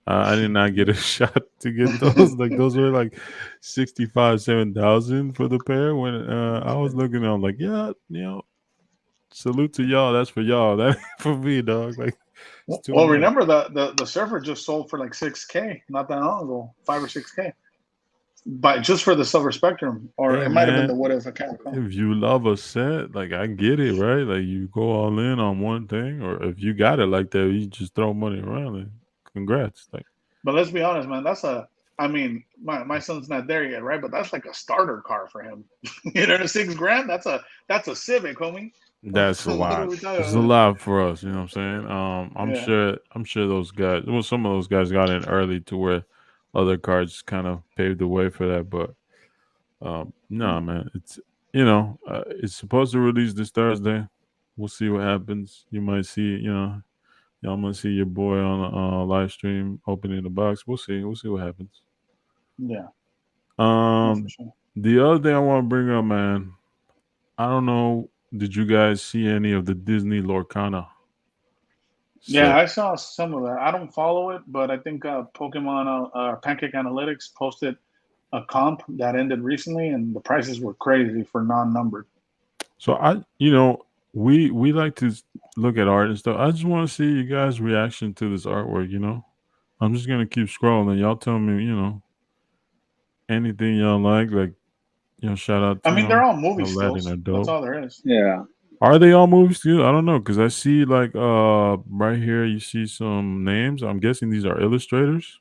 I did not get a shot to get those. Like those were like 65, 7,000 for the pair. When I was looking, I'm like, yeah, salute to y'all. That's for y'all. That ain't for me, dog. Like it's too Well, much. remember the Surfer just sold for like 6K not that long ago, 5 or 6K, but just for the Silver Spectrum, or Hey it might have been man, the What If, I can't recall. if you love a set, like I get it, right? Like you go all in on one thing, or if you got it like that, you just throw money around. Like, congrats. Like But let's be honest, man. I mean, my son's not there yet, right? But that's like a starter car for him. 6 grand. That's a Civic, homie. that's a What are lot. we talking It's a about? lot for us. You know what I'm saying? I'm Yeah, sure. I'm sure those guys. Well, some of those guys got in early to where other cards kind of paved the way for that. But no, man. It's supposed to release this Thursday. We'll see what happens. You might see. Y'all might see your boy on a live stream opening the box. We'll see. We'll see what happens. yeah, that's for Um, sure. the other thing I want to bring up, man. I don't know. Did you guys see any of the Disney Lorcana Yeah, set? I saw some of that. I don't follow it, but I think Pokemon Pancake Analytics posted a comp that ended recently, and the prices were crazy for non-numbered. So we like to look at art and stuff. I just want to see you guys' reaction to this artwork. I'm just gonna keep scrolling. Y'all tell me, anything y'all like. Like, shout out I to mean, they're all movie Aladdin are stills. That's dope. all there is. Yeah. Are they all movies too? I don't know because I see like right here you see some names. I'm guessing these are illustrators.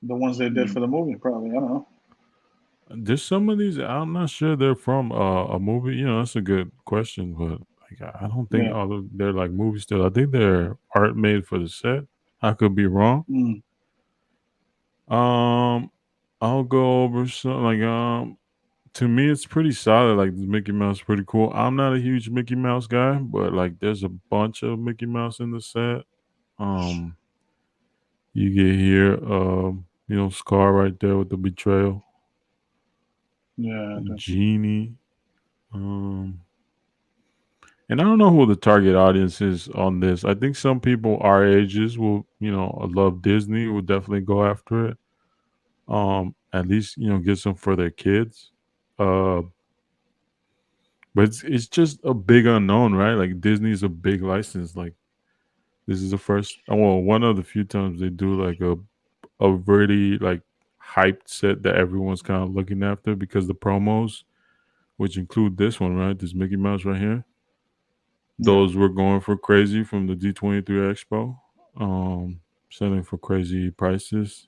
The ones they did for the movie, probably. I don't know. There's some of these I'm not sure they're from a movie. That's a good question, but like I don't think Yeah. all of they're like movies still. I think they're art made for the set. I could be wrong. Mm, Um, I'll go over some like to me it's pretty solid. Like this Mickey Mouse is pretty cool. I'm not a huge Mickey Mouse guy, but like there's a bunch of Mickey Mouse in the set. Um, you get here, Scar right there with the betrayal, yeah. Genie. Um, And I don't know who the target audience is on this. I think some people our ages will, love Disney, will definitely go after it. At least, get some for their kids. Uh, but it's just a big unknown, right? Like Disney's a big license. Like this is the first, well, one of the few times they do like a really like hyped set that everyone's kind of looking after because the promos, which include this one, right? This Mickey Mouse right here. Yeah. Those were going for crazy from the D23 Expo, selling for crazy prices.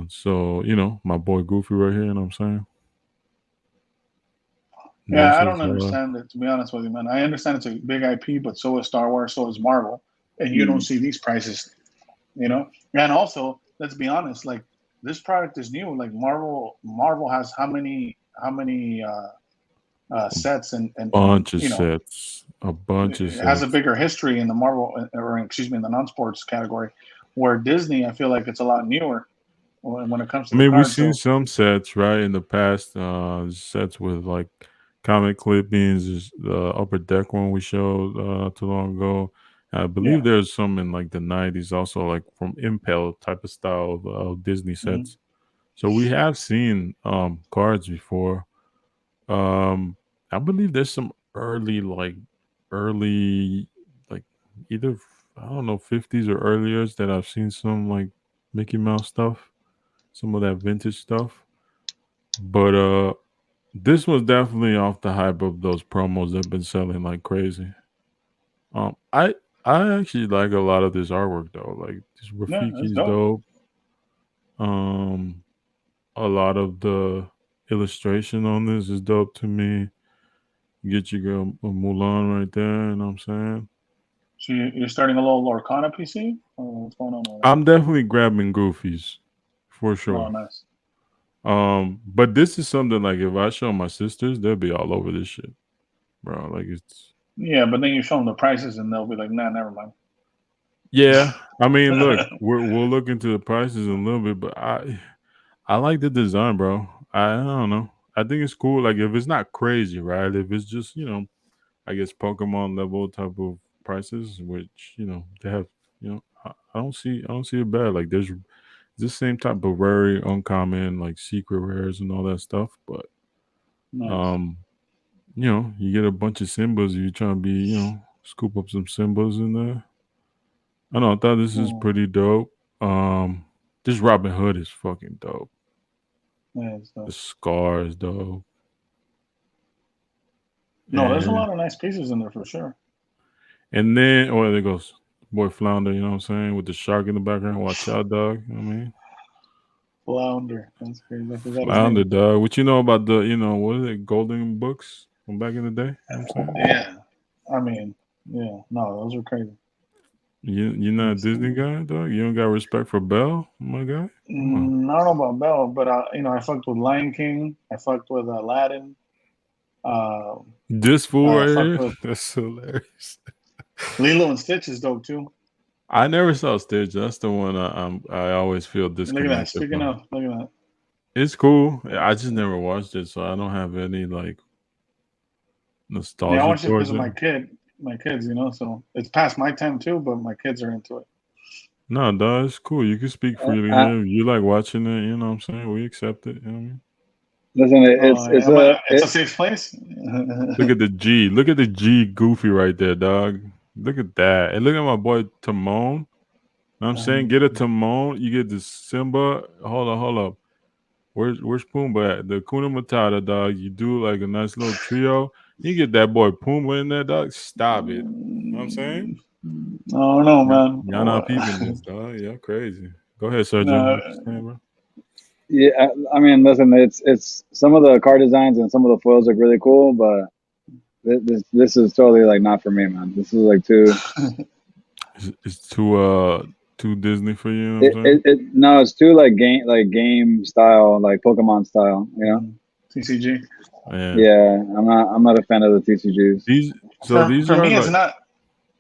So my boy Goofy right here. You know what I'm saying? Yeah, This I is don't understand it, to be honest with you, man. I understand it's a big IP, but so is Star Wars, so is Marvel, and you don't Mm. see these prices, you know. And also, let's be honest, like this product is new. Like Marvel has how many sets and bunch of you know sets, a bunch of it has a sets. bigger history in the Marvel or excuse me in the non-sports category, where Disney I feel like it's a lot newer when it comes I to the mean, we've cards. seen So some sets right in the past. Sets with like comic clippings. Is the upper deck one we showed too long ago. I believe yeah, there's some in like the '90s, also like from Impel type of style of Disney hmm sets. So we have seen cards before. Um, I believe there's some early like either I don't know 50s or earlier that I've seen some like Mickey Mouse stuff, some of that vintage stuff. But this was definitely off the hype of those promos that have been selling like crazy. I actually like a lot of this artwork though. Like this yeah, it's Rafiki's dope. dope. Um, a lot of the illustration on this is dope to me. Get your girl Mulan right there. You know what I'm saying? So you're starting a little Lorcana PC? Oh, what's going on over I'm definitely grabbing Goofies for there? Oh, sure. nice. But this is something like if I show my sisters, they'll be all over this shit, bro. Like it's Yeah, but then you show them the prices and they'll be like, nah, never mind. yeah. I mean, look, we'll look into the prices in a little bit, but I like the design, bro. I don't know. I think it's cool. Like if it's not crazy, right? If it's just I guess Pokemon level type of prices, which they have. I don't see it bad. Like there's this same type of very uncommon like secret rares and all that stuff, but Nice. um, you get a bunch of symbols. You trying to be scoop up some symbols in there. I know. I thought this is Oh, pretty dope. This Robin Hood is fucking dope. yeah, The so. scar is dope, No, there's a and lot of nice pieces in there for sure. then there goes boy Flounder. You know what I'm saying with the shark in the background. Watch out, dog. You know what I mean. Flounder. That's crazy. I forgot his Flounder, name. dog. What you know about the, what is it, golden books from back in the day? You know what I'm saying? Yeah. I mean, yeah. No, those are crazy. You're not a Let's Disney see. guy, dog? You don't got respect for Belle, my guy? Come on. I don't know about Bell, but I fucked with Lion King. I fucked with Aladdin. Uh, This fool I right fucked here? with That's hilarious. Lilo and Stitch is dope too. I never saw Stitch. That's the one I always feel Look at that. disconnected Speaking from. of, look at that. It's cool. I just never watched it, so I don't have any like Yeah, I nostalgia watched it because towards of it. my kids. So it's past my time too, but my kids are into it. No, dog, it's cool. You can speak freely Uh, here. You like watching it, you know what I'm saying? We accept it, you know what I mean? listen, Oh, yeah. It's a safe place. Look at the G. Look at the G Goofy right there, dog. Look at that. And look at my boy Timon. Know what I'm saying? Get a Timon. You get the Simba. Hold up. Where's Pumbaa at? The Kuna Matata, dog. You do like a nice little trio. You get that boy Pumbaa in there, dog. Stop it. Know what I'm saying? I don't know, Yeah. man. Y'all not peeping this, dog. Yeah, crazy. Go ahead, Sergio. No, What you saying, bro? yeah, I mean, listen, it's some of the car designs and some of the foils look really cool, but this is totally like not for me, man. This is like too. It's too Disney for you. Know what I'm saying? No, it's too like game style, like Pokemon style. You know? TCG. Yeah. Yeah, I'm not a fan of the TCGs. These so For these for are me, it's like. not.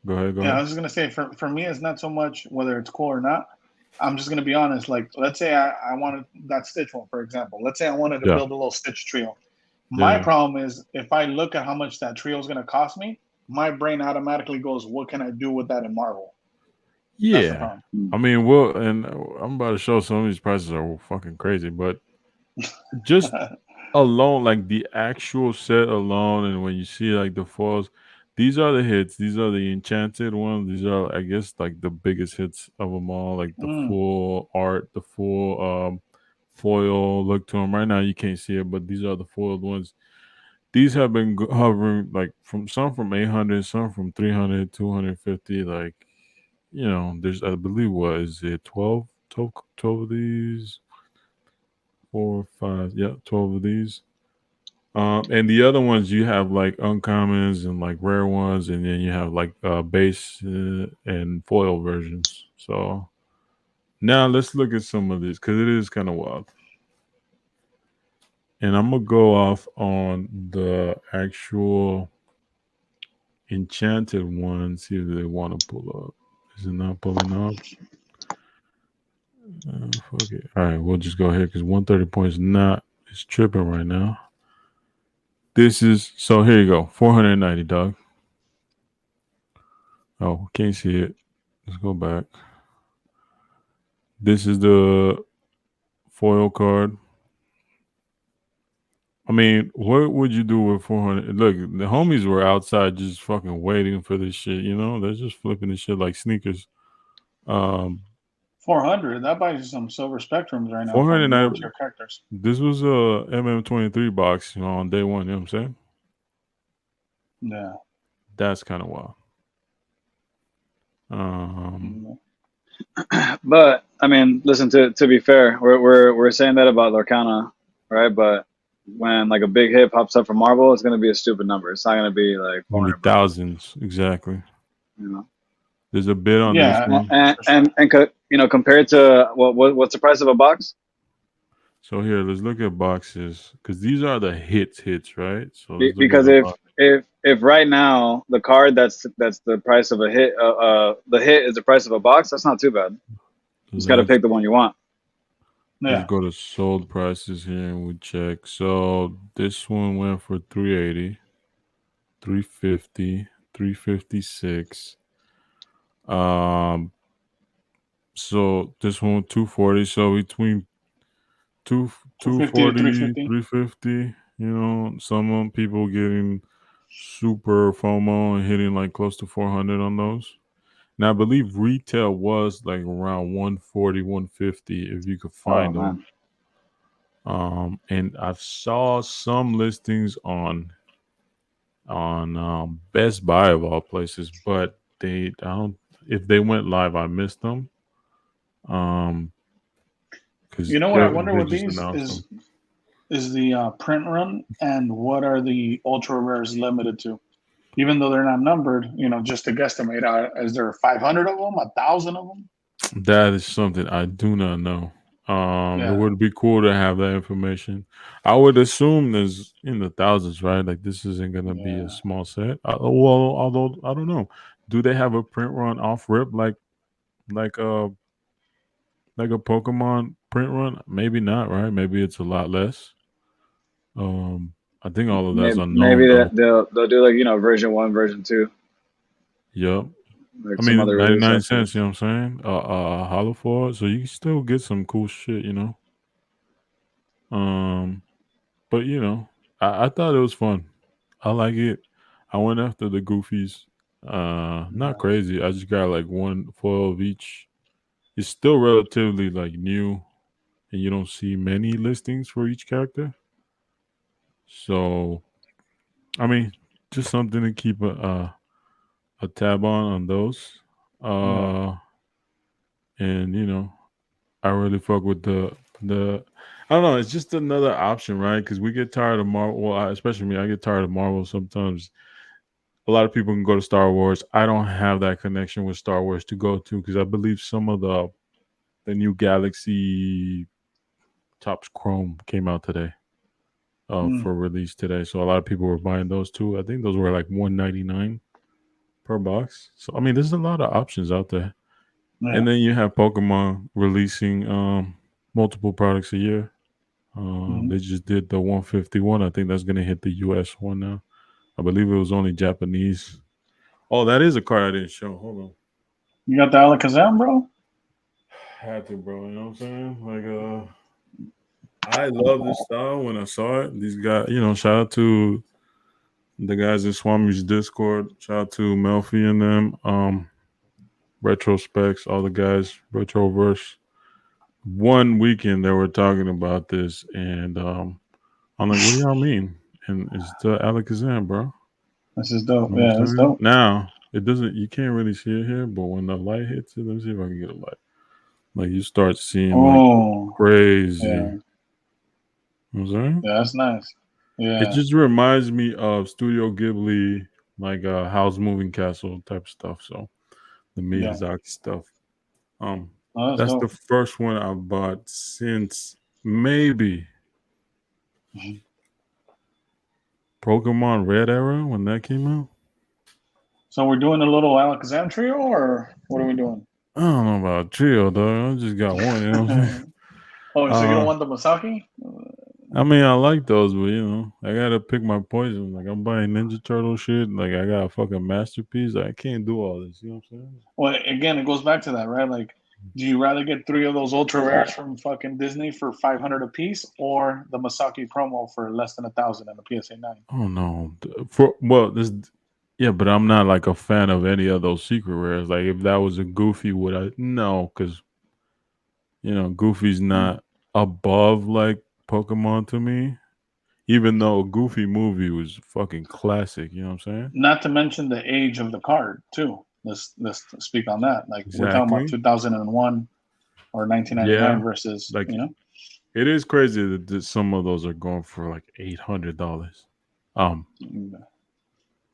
Go ahead. Go Yeah, I ahead. was just gonna say for me, it's not so much whether it's cool or not. I'm just gonna be honest. Like, let's say I wanted that Stitch one, for example. Let's say I wanted to Yeah. build a little Stitch trio. My Yeah. problem is if I look at how much that trio is gonna cost me, my brain automatically goes, "What can I do with that in Marvel?" That's the Yeah. problem. Mm. I mean, I'm about to show some of these prices are fucking crazy, but just alone, like the actual set alone, and when you see like the foils, these are the hits. These are the enchanted ones. These are, I guess, like the biggest hits of them all. Like the Mm, full art, the full foil look to them. Right now, you can't see it, but these are the foiled ones. These have been hovering like from 800, some from 300, 250. Like there's I believe what is it 12? 12 of these, 4, 5, yeah, 12 of these. And the other ones you have like uncommons and like rare ones, and then you have like base and foil versions. So now let's look at some of these because it is kind of wild. And I'm gonna go off on the actual enchanted one. See if they want to pull up. Is it not pulling up? Fuck it. All right, we'll just go ahead because 130 points not is tripping right now. This is so here you go. 490, dog. Oh, can't see it. Let's go back. This is the foil card. I mean, what would you do with 400? Look, the homies were outside just fucking waiting for this shit, you know? They're just flipping this shit like sneakers. Um 400. That buys you some silver spectrums right now from lower 490. tier characters. This was a MM23 box, on day one, you know what I'm saying? Yeah. That's kind of wild. Um Mm. But I mean, listen. To be fair, we're saying that about Lorcana, right? But when like a big hit pops up from Marvel, it's gonna be a stupid number. It's not gonna be like gonna be 400 bucks, thousands, exactly. you know. There's a bid on this Yeah, one. And for sure. you know, compared to what's the price of a box? So here, let's look at boxes because these are the hits, right? So let's look at Because the box. if right now the card that's the price of a hit, the hit is the price of a box. That's not too bad. You just got to Let's pick the one you want. let's Yeah. go to sold prices here and we check. So this one went for 380, 350, 356. Um, so this one 240. So between two 250 to 240, 350. 350. Some people getting super FOMO and hitting like close to 400 on those. Now I believe retail was like around 140, 150 if you could Oh find them. man, And I saw some listings on Best Buy of all places, but I don't if they went live, I missed them. Um, because You know what I wonder they with just these announced them. is the print run and what are the ultra rares limited to? Even though they're not numbered, just to guesstimate, is there 500 of them, 1,000 of them? That is something I do not know. It Yeah, would be cool to have that information. I would assume there's in the thousands, right? Like this isn't gonna be a yeah. small set. Well, although I don't know, do they have a print run off rip like uh like a Pokemon print run? Maybe not, right? Maybe it's a lot less. I think all of that's maybe unknown though. they'll do like version one, version two, Yep. like I some mean, other release 99 cents, afterwards. you know what I'm saying? Hollow for it, so you can still get some cool shit. Um, but I thought it was fun. I like it. I went after the goofies. Not Nice. crazy. I just got like one foil of each. It's still relatively like new, and you don't see many listings for each character. So, I mean, just something to keep a tab on those. Yeah. Uh, and I really fuck with the. I don't know. It's just another option, right? Because we get tired of Marvel. Well, especially me, I get tired of Marvel sometimes. A lot of people can go to Star Wars. I don't have that connection with Star Wars to go to because I believe some of the new Galaxy Tops Chrome came out today Mm, for release today. So a lot of people were buying those too. I think those were like 199 per box. So I mean, there's a lot of options out there. yeah. And then you have Pokemon releasing multiple products a year. Hmm. They just did the 151. I think that's gonna hit the US one now. I believe it was only Japanese. Oh, that is a card I didn't show. Hold on. You got the Alakazam, bro? Had to, bro. You know what I'm saying? I love this style when I saw it. These guys, shout out to the guys in Swami's Discord. Shout out to Melfi and them. Retrospecs, all the guys, Retroverse. One weekend they were talking about this, and I'm like, what do y'all mean? And it's the Alakazam, bro. This is dope. You know what Yeah, I'm it's saying? dope. Now, it doesn't, you can't really see it here, but when the light hits it, let me see if I can get a light. Like you start seeing like Oh, crazy. yeah, You know what I'm saying? yeah, that's nice. It Yeah, just reminds me of Studio Ghibli, like House Moving Castle type stuff. So the yeah. Miyazaki stuff. Um, Oh, that's that's the dope. first one I bought since maybe Mhm. Pokemon Red era when that came out. So we're doing a little Alakazam trio, or what are we doing? I don't know about trio though. I just got one. You know what I'm saying? Oh, so you don't Uh, want the Masaki? I mean, I like those, but I gotta pick my poison. Like I'm buying Ninja Turtle shit. Like I got a fucking masterpiece. I can't do all this. You know what I'm saying? Well, again, it goes back to that, right? Like, do you rather get three of those ultra rares from fucking Disney for 500 a piece, or the Masaki promo for less than 1,000 in the PSA 9? Oh no. For well, this yeah, but I'm not like a fan of any of those secret rares. Like if that was a Goofy, would I? No, because Goofy's Mm. not above like Pokemon to me. Even though a Goofy movie was fucking classic. You know what I'm saying? Not to mention the age of the card too. Let's speak on that. Like we're talking about Exactly. 2001 or 1999 Yeah. versus Like it is crazy that some of those are going for like $800. Um,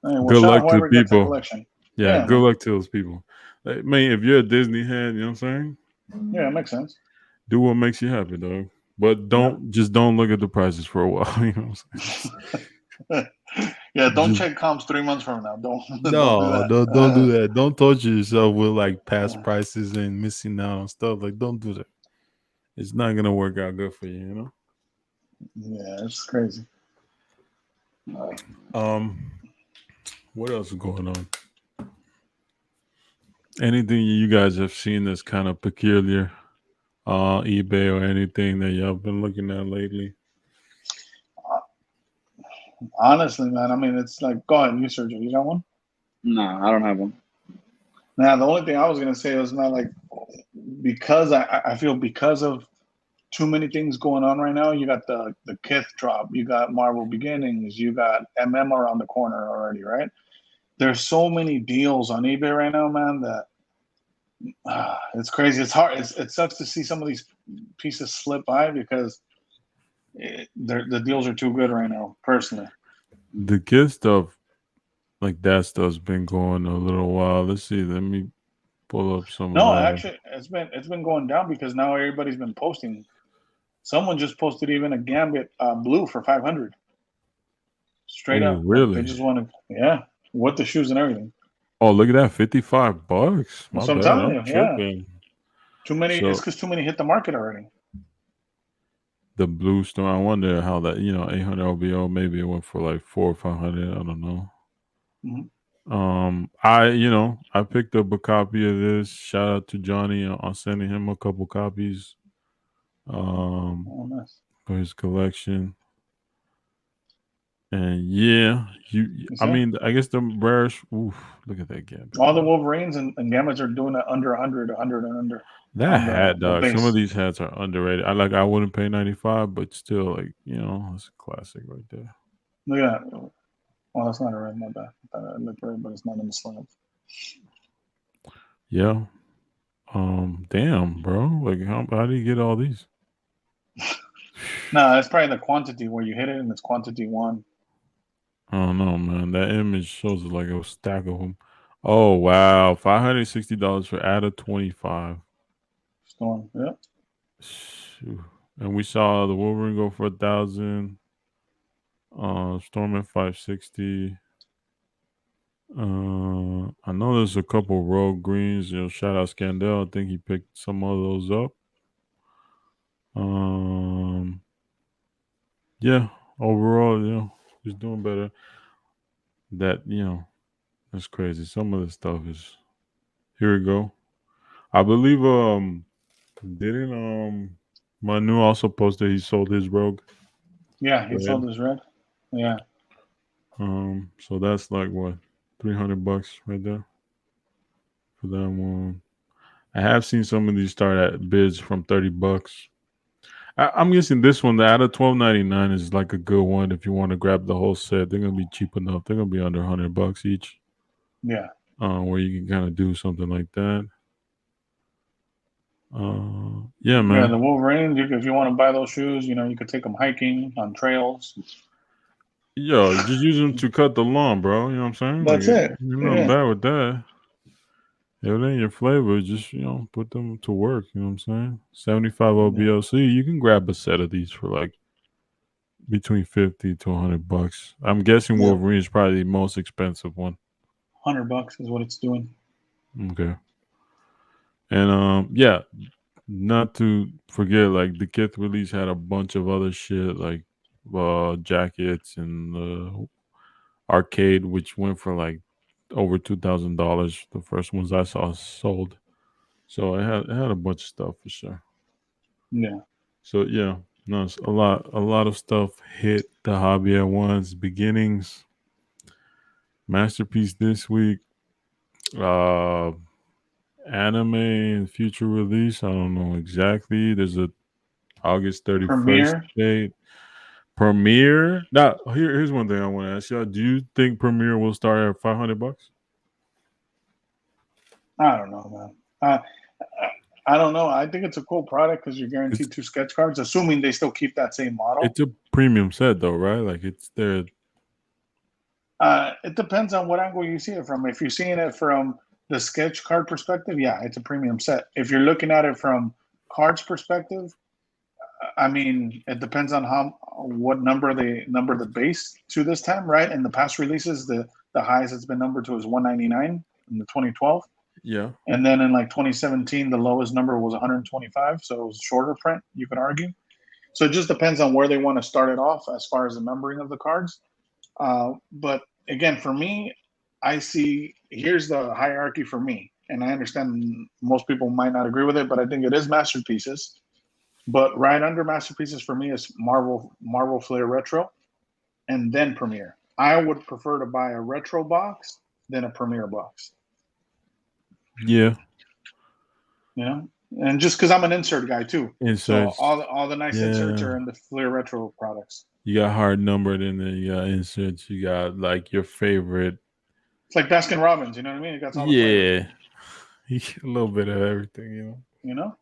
I mean, well, good shout out luck to the whoever gets that people. collection. Yeah, Yeah, good man. luck to those people. Like, man, if you're a Disney head, you know what I'm saying? Yeah, it makes sense. Do what makes you happy, dog. But Yeah. don't look at the prices for a while. You know what I'm saying? Yeah, don't Just check comps 3 months from now. Don't don't do no, don't do that. that. Don't torture yourself with like past prices and missing out on stuff. Like, don't do that. It's not gonna work out good for you. Yeah, it's crazy. Um, what else is going on? Anything you guys have seen that's kind of peculiar, eBay or anything that y'all been looking at lately? Honestly, man, I mean, it's like, go ahead, you search it. You got one? No, I don't have one. Now, the only thing I was gonna say was not like because I feel because of too many things going on right now. You got the Kith drop, you got Marvel Beginnings, you got around the corner already, right? There's so many deals on eBay right now, man. That it's crazy. It's hard. It sucks to see some of these pieces slip by because the deals are too good right now. Personally, The kid stuff, like that stuff's been going a little while. Let's see. Let me pull up some of no, that. actually, it's been going down because now everybody's been posting. Someone just posted even a Gambit blue for 500, straight Oh, up. Like they really? just want to, yeah, with the shoes and everything. Oh, look at that, $55. My So I'm bad, telling I'm you, yeah, tripping. too many. It's So because too many hit the market already. the blue stone, I wonder how that 800 OBO. Maybe it went for like 4 or 500. I don't know. Hmm. I picked up a copy of this. Shout out to Johnny on sending him a couple copies um Oh, nice. for his collection. And yeah, You I see, mean, I guess the rarest. Oof, look at that gambit, all the dog. Wolverines and Gambits are doing it under 100, 100 and under That on hat, the dog. Some of base. these hats are underrated. I wouldn't pay 95, but still, like it's a classic right there. Look at that. Well, that's not a red. My bad. I thought it looked red, but it's not in the slabs. Yeah. Damn, bro. Like, how do you get all these? No, that's probably the quantity where you hit it and it's quantity one. I don't know, man. That image shows it like a stack of them. Oh wow, $560 for out of 25. Storm. Yeah. Shoot. And we saw the Wolverine go for 1,000. Storm at 560. I know there's a couple rogue greens. Shout out Scandell. I think he picked some of those up. Um, yeah. Overall, he's doing better. That that's crazy. Some of the stuff is here. We go. I believe. Didn't Manu also posted he sold his rogue Yeah, he red. sold his red. Yeah. So that's like what, $300 right there for that one. I have seen some of these start at bids from $30. I'm guessing this one, the out of 12.99 is like a good one if you want to grab the whole set. They're gonna be cheap enough. They're gonna be under $100 each. Yeah. Where you can kind of do something like that. Yeah, Yeah, man. the Wolverine. If you want to buy those shoes, you could take them hiking on trails. Yo, just use them to cut the lawn, bro. You know what I'm saying? Like, That's it. you're not Yeah. bad with that. If it ain't your flavor, just put them to work. You know what I'm saying? 75 Yeah. OBLC. You can grab a set of these for like between 50 to $100. I'm guessing Yeah. Wolverine is probably the most expensive one. $100 is what it's doing. Okay. And yeah, not to forget, like the kith release had a bunch of other shit like jackets and arcade, which went for like over $2,000. The first ones I saw sold, so it had a bunch of stuff for sure. Yeah. So yeah, no, it's a lot of stuff hit the hobby at once. Beginnings, masterpiece this week, uh, anime and future release. I don't know exactly. There's a August 31st Premiere. date. Premiere. Now, here's one thing I want to ask y'all. Do you think Premiere will start at $500? I don't know, man. I don't know. I think it's a cool product because you're It's guaranteed 2 sketch cards, assuming they still keep that same model. it's a premium set though, right? Like it's their It depends on what angle you see it from. If you're seeing it from the sketch card perspective, yeah, it's a premium set. If you're looking at it from cards perspective, I mean, it depends on what number they number the base to this time, right? In the past releases, the highest it's been numbered to is 199 in the 2012, yeah. and then in like 2017, the lowest number was 125, so it was shorter print. You could argue. So it just depends on where they want to start it off as far as the numbering of the cards. But again, for me, I see here's the hierarchy for me, and I understand most people might not agree with it, but I think it is masterpieces. But right under masterpieces for me is Marvel Flair Retro, and then Premiere. I would prefer to buy a retro box than a Premiere box. Yeah. You know, and just because I'm an insert guy too, so Inserts. all the nice inserts Yeah. are in the Flair Retro products. You got hard numbered and then you got inserts. You got like your favorite. It's like Baskin Robbins, you know what I mean? It got all the flavors. Yeah. You get a little bit of everything. You know.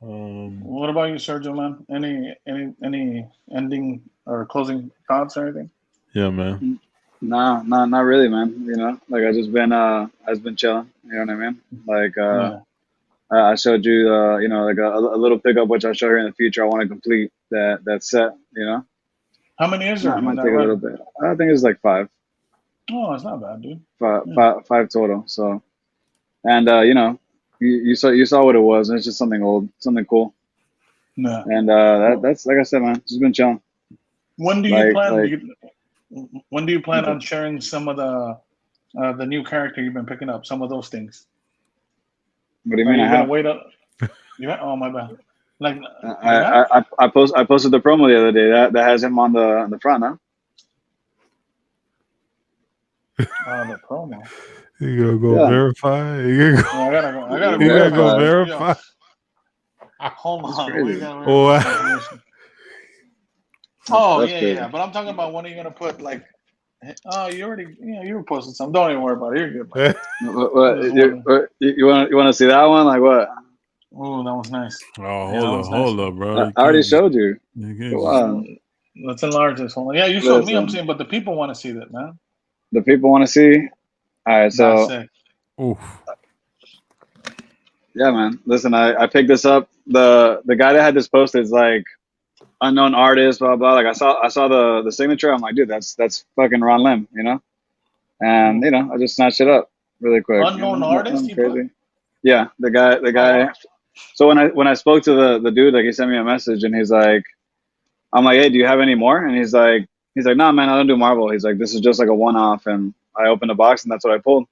Um What about you, Sergio? Man, any ending or closing thoughts or anything? yeah, man. Nah, not really, man. Like I just been chilling. You know what I mean? Like Yeah. I showed you, like a little pickup which I'll show here in the future. I want to complete that set. How many is there It in might that take a little run? bit. I think it's like five, Oh, it's not bad, dude. five, Yeah. five, five total. So, and you saw what it was, and it's just something old, something cool. Yeah. And that's like I said, man, just been chilling. When do you Like plan? like When do you plan what's on up? sharing some of the new character you've been picking up? Some of those things. What do you Are mean? I you gonna have. wait up? Oh my bad. Like you I have? I I posted the promo the other day that has him on the front, huh? The promo. You gotta go Yeah, verify. You gotta Yeah, I gotta go. I gotta you you gotta verify go verify. this. Yo, verify. hold That's on. We crazy. gotta verify Oh, this information. That's, Oh that's yeah. crazy. But I'm talking about when are you gonna put like? Oh, you already. You were posting something. Don't even worry about it. You're good, man. I'm What, just wondering. you want to see that one? Like what? Oh, that was nice. oh, Yeah, that was nice, hold man. up, bro. I already showed you. You can't Come just on, Let's enlarge this one. Yeah, you showed me. I'm listen. saying, but the people want to see that, man. The people want to see. All right, That's so sick. oof. yeah, man. Listen, I picked this up. The guy that had this posted is like unknown artist, blah blah. Like I saw the signature. I'm like, dude, that's fucking Ron Lim. And Ooh. I just snatched it up really quick. Unknown artist, Nothing you put? crazy. Yeah, the Oh guy. wow. So when I spoke to the dude, like he sent me a message and he's like, I'm like, hey, do you have any more? And he's like, nah, man, I don't do Marvel. He's like, this is just like a one off. And I opened the box and that's what I pulled.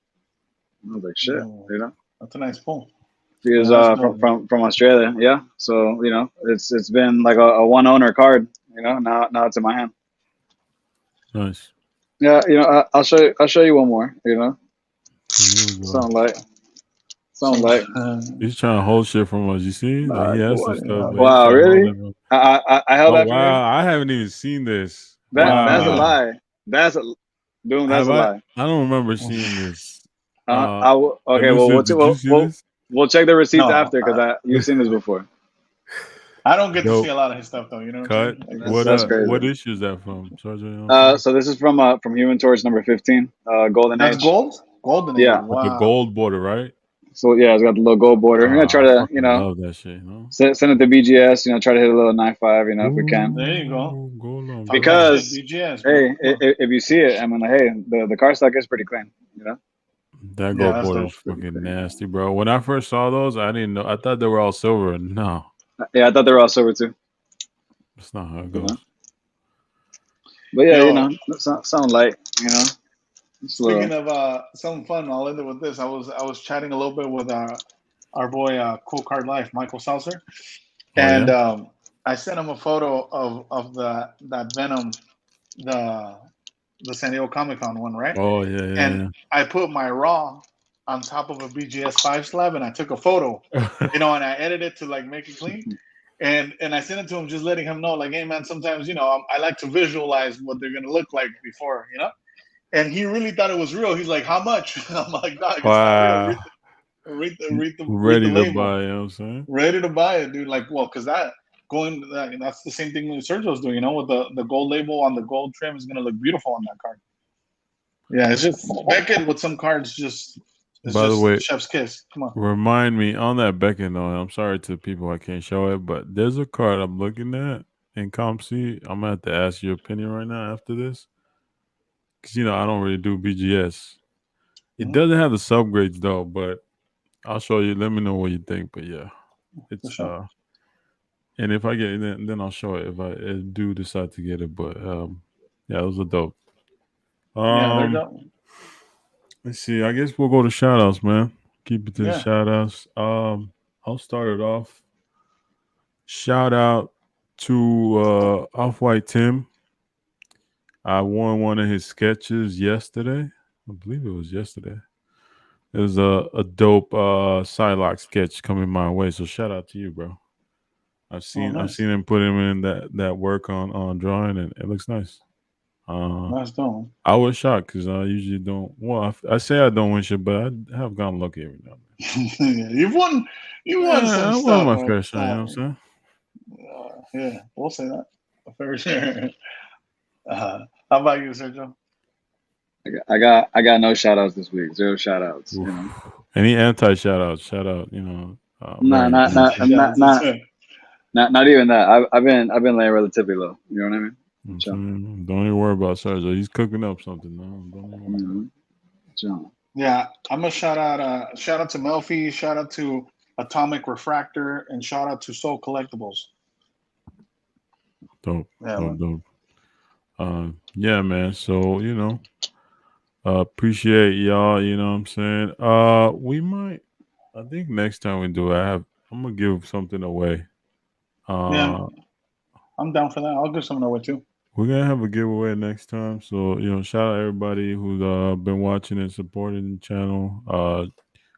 And I was like, shit, Ooh, you know. that's a nice pull. He was Yeah, that's from, dope, man. from from Australia, yeah. So it's been like a one owner card. Now it's in my hand. Nice. Yeah, I'll show you one more. Here we go. Sound like sound So, like. He's trying to hold shit from us. You see, like he has some stuff, but he's Wow, trying to hold really? it. From... I held Oh that from you. wow, I haven't even seen this. That's a Wow, lie. That's a Boom. That's have a I? lie. I don't remember seeing this. Okay. Let me Well, see. what's it? Did you Well, see well, this? We'll check the receipts No, after because you've seen this before. I don't get to see Dope. a lot of his stuff though. You know what I'm Cut. saying? Like, That's What crazy. issue is that from, Sergio? You know what I'm saying? So this is from Human Torch number 15, Golden that's Age. gold. Golden age. Yeah. With the Wow. gold border, right? So yeah, it's got the little gold border. We're gonna try I to, fucking love that shit. You know. send it to BGS. Try to hit a little 9.5. If we can. There you go. Ooh, gold on Talk that gold. shit, Because BGS, bro. hey, Come on. if you see it, I mean, hey, the car stock is pretty clean. That Yeah, gold that's border is dope. Pretty fucking clean. nasty, bro. When I first saw those, I didn't know. I thought they were all silver. No, Yeah, I thought they were all silver too. that's not how it You know? goes. But yeah, Yo, sound light. Just a speaking little. of something fun, I'll end it with this. I was chatting a little bit with our boy Cool Card Life, Michael Saucer, Oh and yeah. I sent him a photo of that Venom, the San Diego Comic Con one, right? Oh yeah, And yeah, I put my raw on top of a BGS 5 slab, and I took a photo, yeah. and I edited to like make it clean. And I sent it to him, just letting him know, like, hey man, sometimes I like to visualize what they're gonna look like before. And he really thought it was real. He's like, "How much?" I'm like, "Dog, it's not real. Wow. Read the Ready to label. buy. You know what I'm saying? Ready to buy it, dude." Like, well, because that's the same thing that Sergio's doing. With the gold label on the gold trim is gonna look beautiful on that card. Yeah, it's just Beckett with some cards. It's By the just way, chef's kiss. Come on. remind me on that Beckett note. I'm sorry to people I can't show it, but there's a card I'm looking at in Comp C. I'm gonna have to ask your opinion right now after this, because I don't really do BGS. It Mhm. doesn't have the subgrades though, but I'll show you. Let me know what you think. But yeah, For it's sure. and if I get it, then I'll show it if I do decide to get it. But yeah, those are dope. Yeah, they're Um, done. let's see. I guess we'll go to shout outs, man. Keep it to the Yeah. shout outs. I'll start it off. Shout out to Off White Tim. I won one of his sketches yesterday. I believe it was yesterday. It was a dope Psylocke sketch coming my way. So shout out to you, bro. Oh, I've nice. seen him put him in that work on drawing, and it looks nice. Nice done. I was shocked because I usually don't. Well, I say I don't win shit, but I have gotten lucky every now and Yeah, you won then. some I won stuff, my but fair share. You know what I'm saying? yeah, we'll say that. For sure. How about you, Sergio? I got no shout outs this week. Zero shout outs. Oof. Any anti shout out? Shout out. Nah, Barry. not not not Anti-shots. not not even that. I've been laying relatively low. You know what I mean? I'm Chill. saying, don't even worry about Sergio. He's cooking up something. No, don't even worry. Chill. Yeah, I'm gonna shout out to Melfi, shout out to Atomic Refractor, and shout out to Soul Collectibles. Dope, Yeah, dope, man. dope. Yeah, man. So appreciate y'all. You know what I'm saying? We might. I think next time we do, I'm gonna give something away. Yeah, Uh, I'm down for that. I'll give something away too. we're gonna have a giveaway next time. So shout out everybody who's been watching and supporting the channel.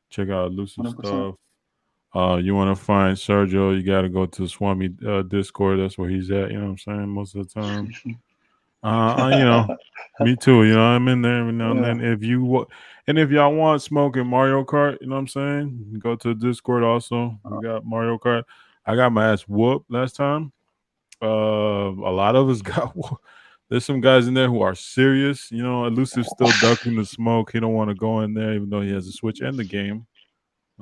Check out elusive 100%. stuff. You want to find Sergio, you got to go to Swami Discord. That's where he's at. You know what I'm saying? Most of the time. Me too. I'm in there every now and Yeah. then. And if y'all want smoking Mario Kart, you know what I'm saying? Go to Discord also. We got Mario Kart. I got my ass whooped last time. A lot of us got. There's some guys in there who are serious. Elusive still ducking the smoke. He don't want to go in there, even though he has a Switch and the game.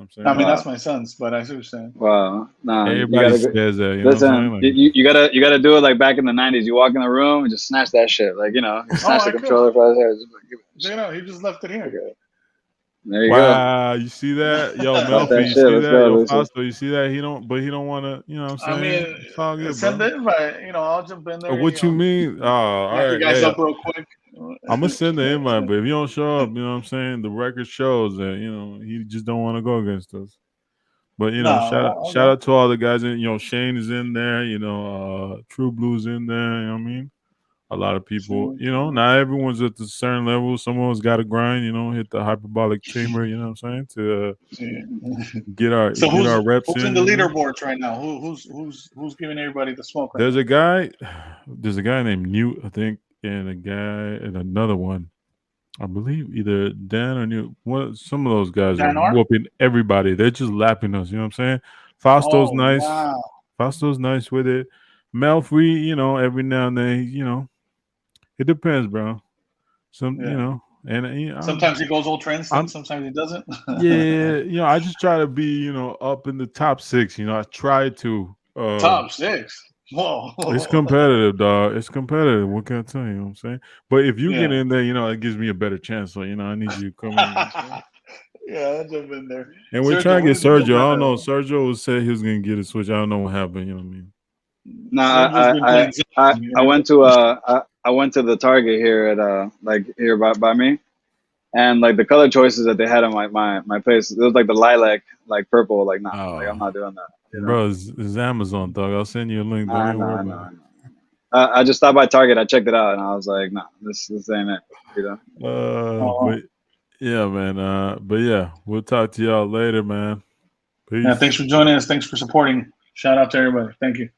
I'm I mean, saying that's Wow. my son's, but I see what you're saying. Wow. Nah, you everybody gotta go. says that. You know what I'm Listen, saying? Like, you gotta do it like back in the '90s. You walk in the room and just snatch that shit. Like you Oh, snatch the I could. controller for his hair. Just like, give it that Check shit. it out. He just left it here. Okay. There you go. wow, you see that? Yo, Talk Melfi, that you shit. see Let's that? go, Yo, Lucy. Fausto, you see that? He don't want to. You know what I'm I saying? mean, It's all good, send bro. the invite. I'll jump in there. What you mean? Oh, all Knock you right. guys Hey, up real quick. I'm gonna send the invite, but if you don't show up, you know what I'm saying? The record shows that he just don't want to go against us. But No, I'll shout go. out to all the guys in. Shane is in there. True Blue's in there. You know what I mean? A lot of people. See, Not everyone's at the certain level. Someone's got to grind. Hit the hyperbolic chamber. You know what I'm saying? To see. So get our reps who's in in. the leaderboards right now? Who's giving everybody the smoke right There's now? a guy. There's a guy named Newt, I think, and a guy and another one. I believe either Dan or New. What some of those guys are Dan R. whooping everybody. They're just lapping us. You know what I'm saying? Fausto's Oh nice. wow. Fausto's nice with it. Melfi, every now and then, it depends, bro. Some, Yeah. and Sometimes he goes ultra instinct. I'm, Sometimes he doesn't. yeah, I just try to be, up in the top six. I try to. Top six. It's Whoa. competitive, dog. It's competitive. What can I tell you? You know what I'm saying? But if you get Yeah. in there, it gives me a better chance. So, I need you to come in. You know what I'm saying? Yeah, I'll jump in there. And we're trying Sergio, to when get did you get Sergio. I don't the? know. Sergio said he was gonna get a switch. I don't know what happened. You know what I mean? No, Sergio's been playing Zen, you I know? went to I went to the Target here at like here by me, and like the color choices that they had in my place, it was like the lilac, like purple. Like nah, like I'm Oh, not doing that. You know? bro, it's Amazon, dog. I'll send you a link. Don't Nah, I even know, worry I know, about I know. I just stopped by Target. I checked it out, and I was like, nah, this ain't it. You know? it. Oh, But yeah, man. But yeah, we'll talk to y'all later, man. yeah. Peace. Thanks for joining us. Thanks for supporting. Shout out to everybody. Thank you.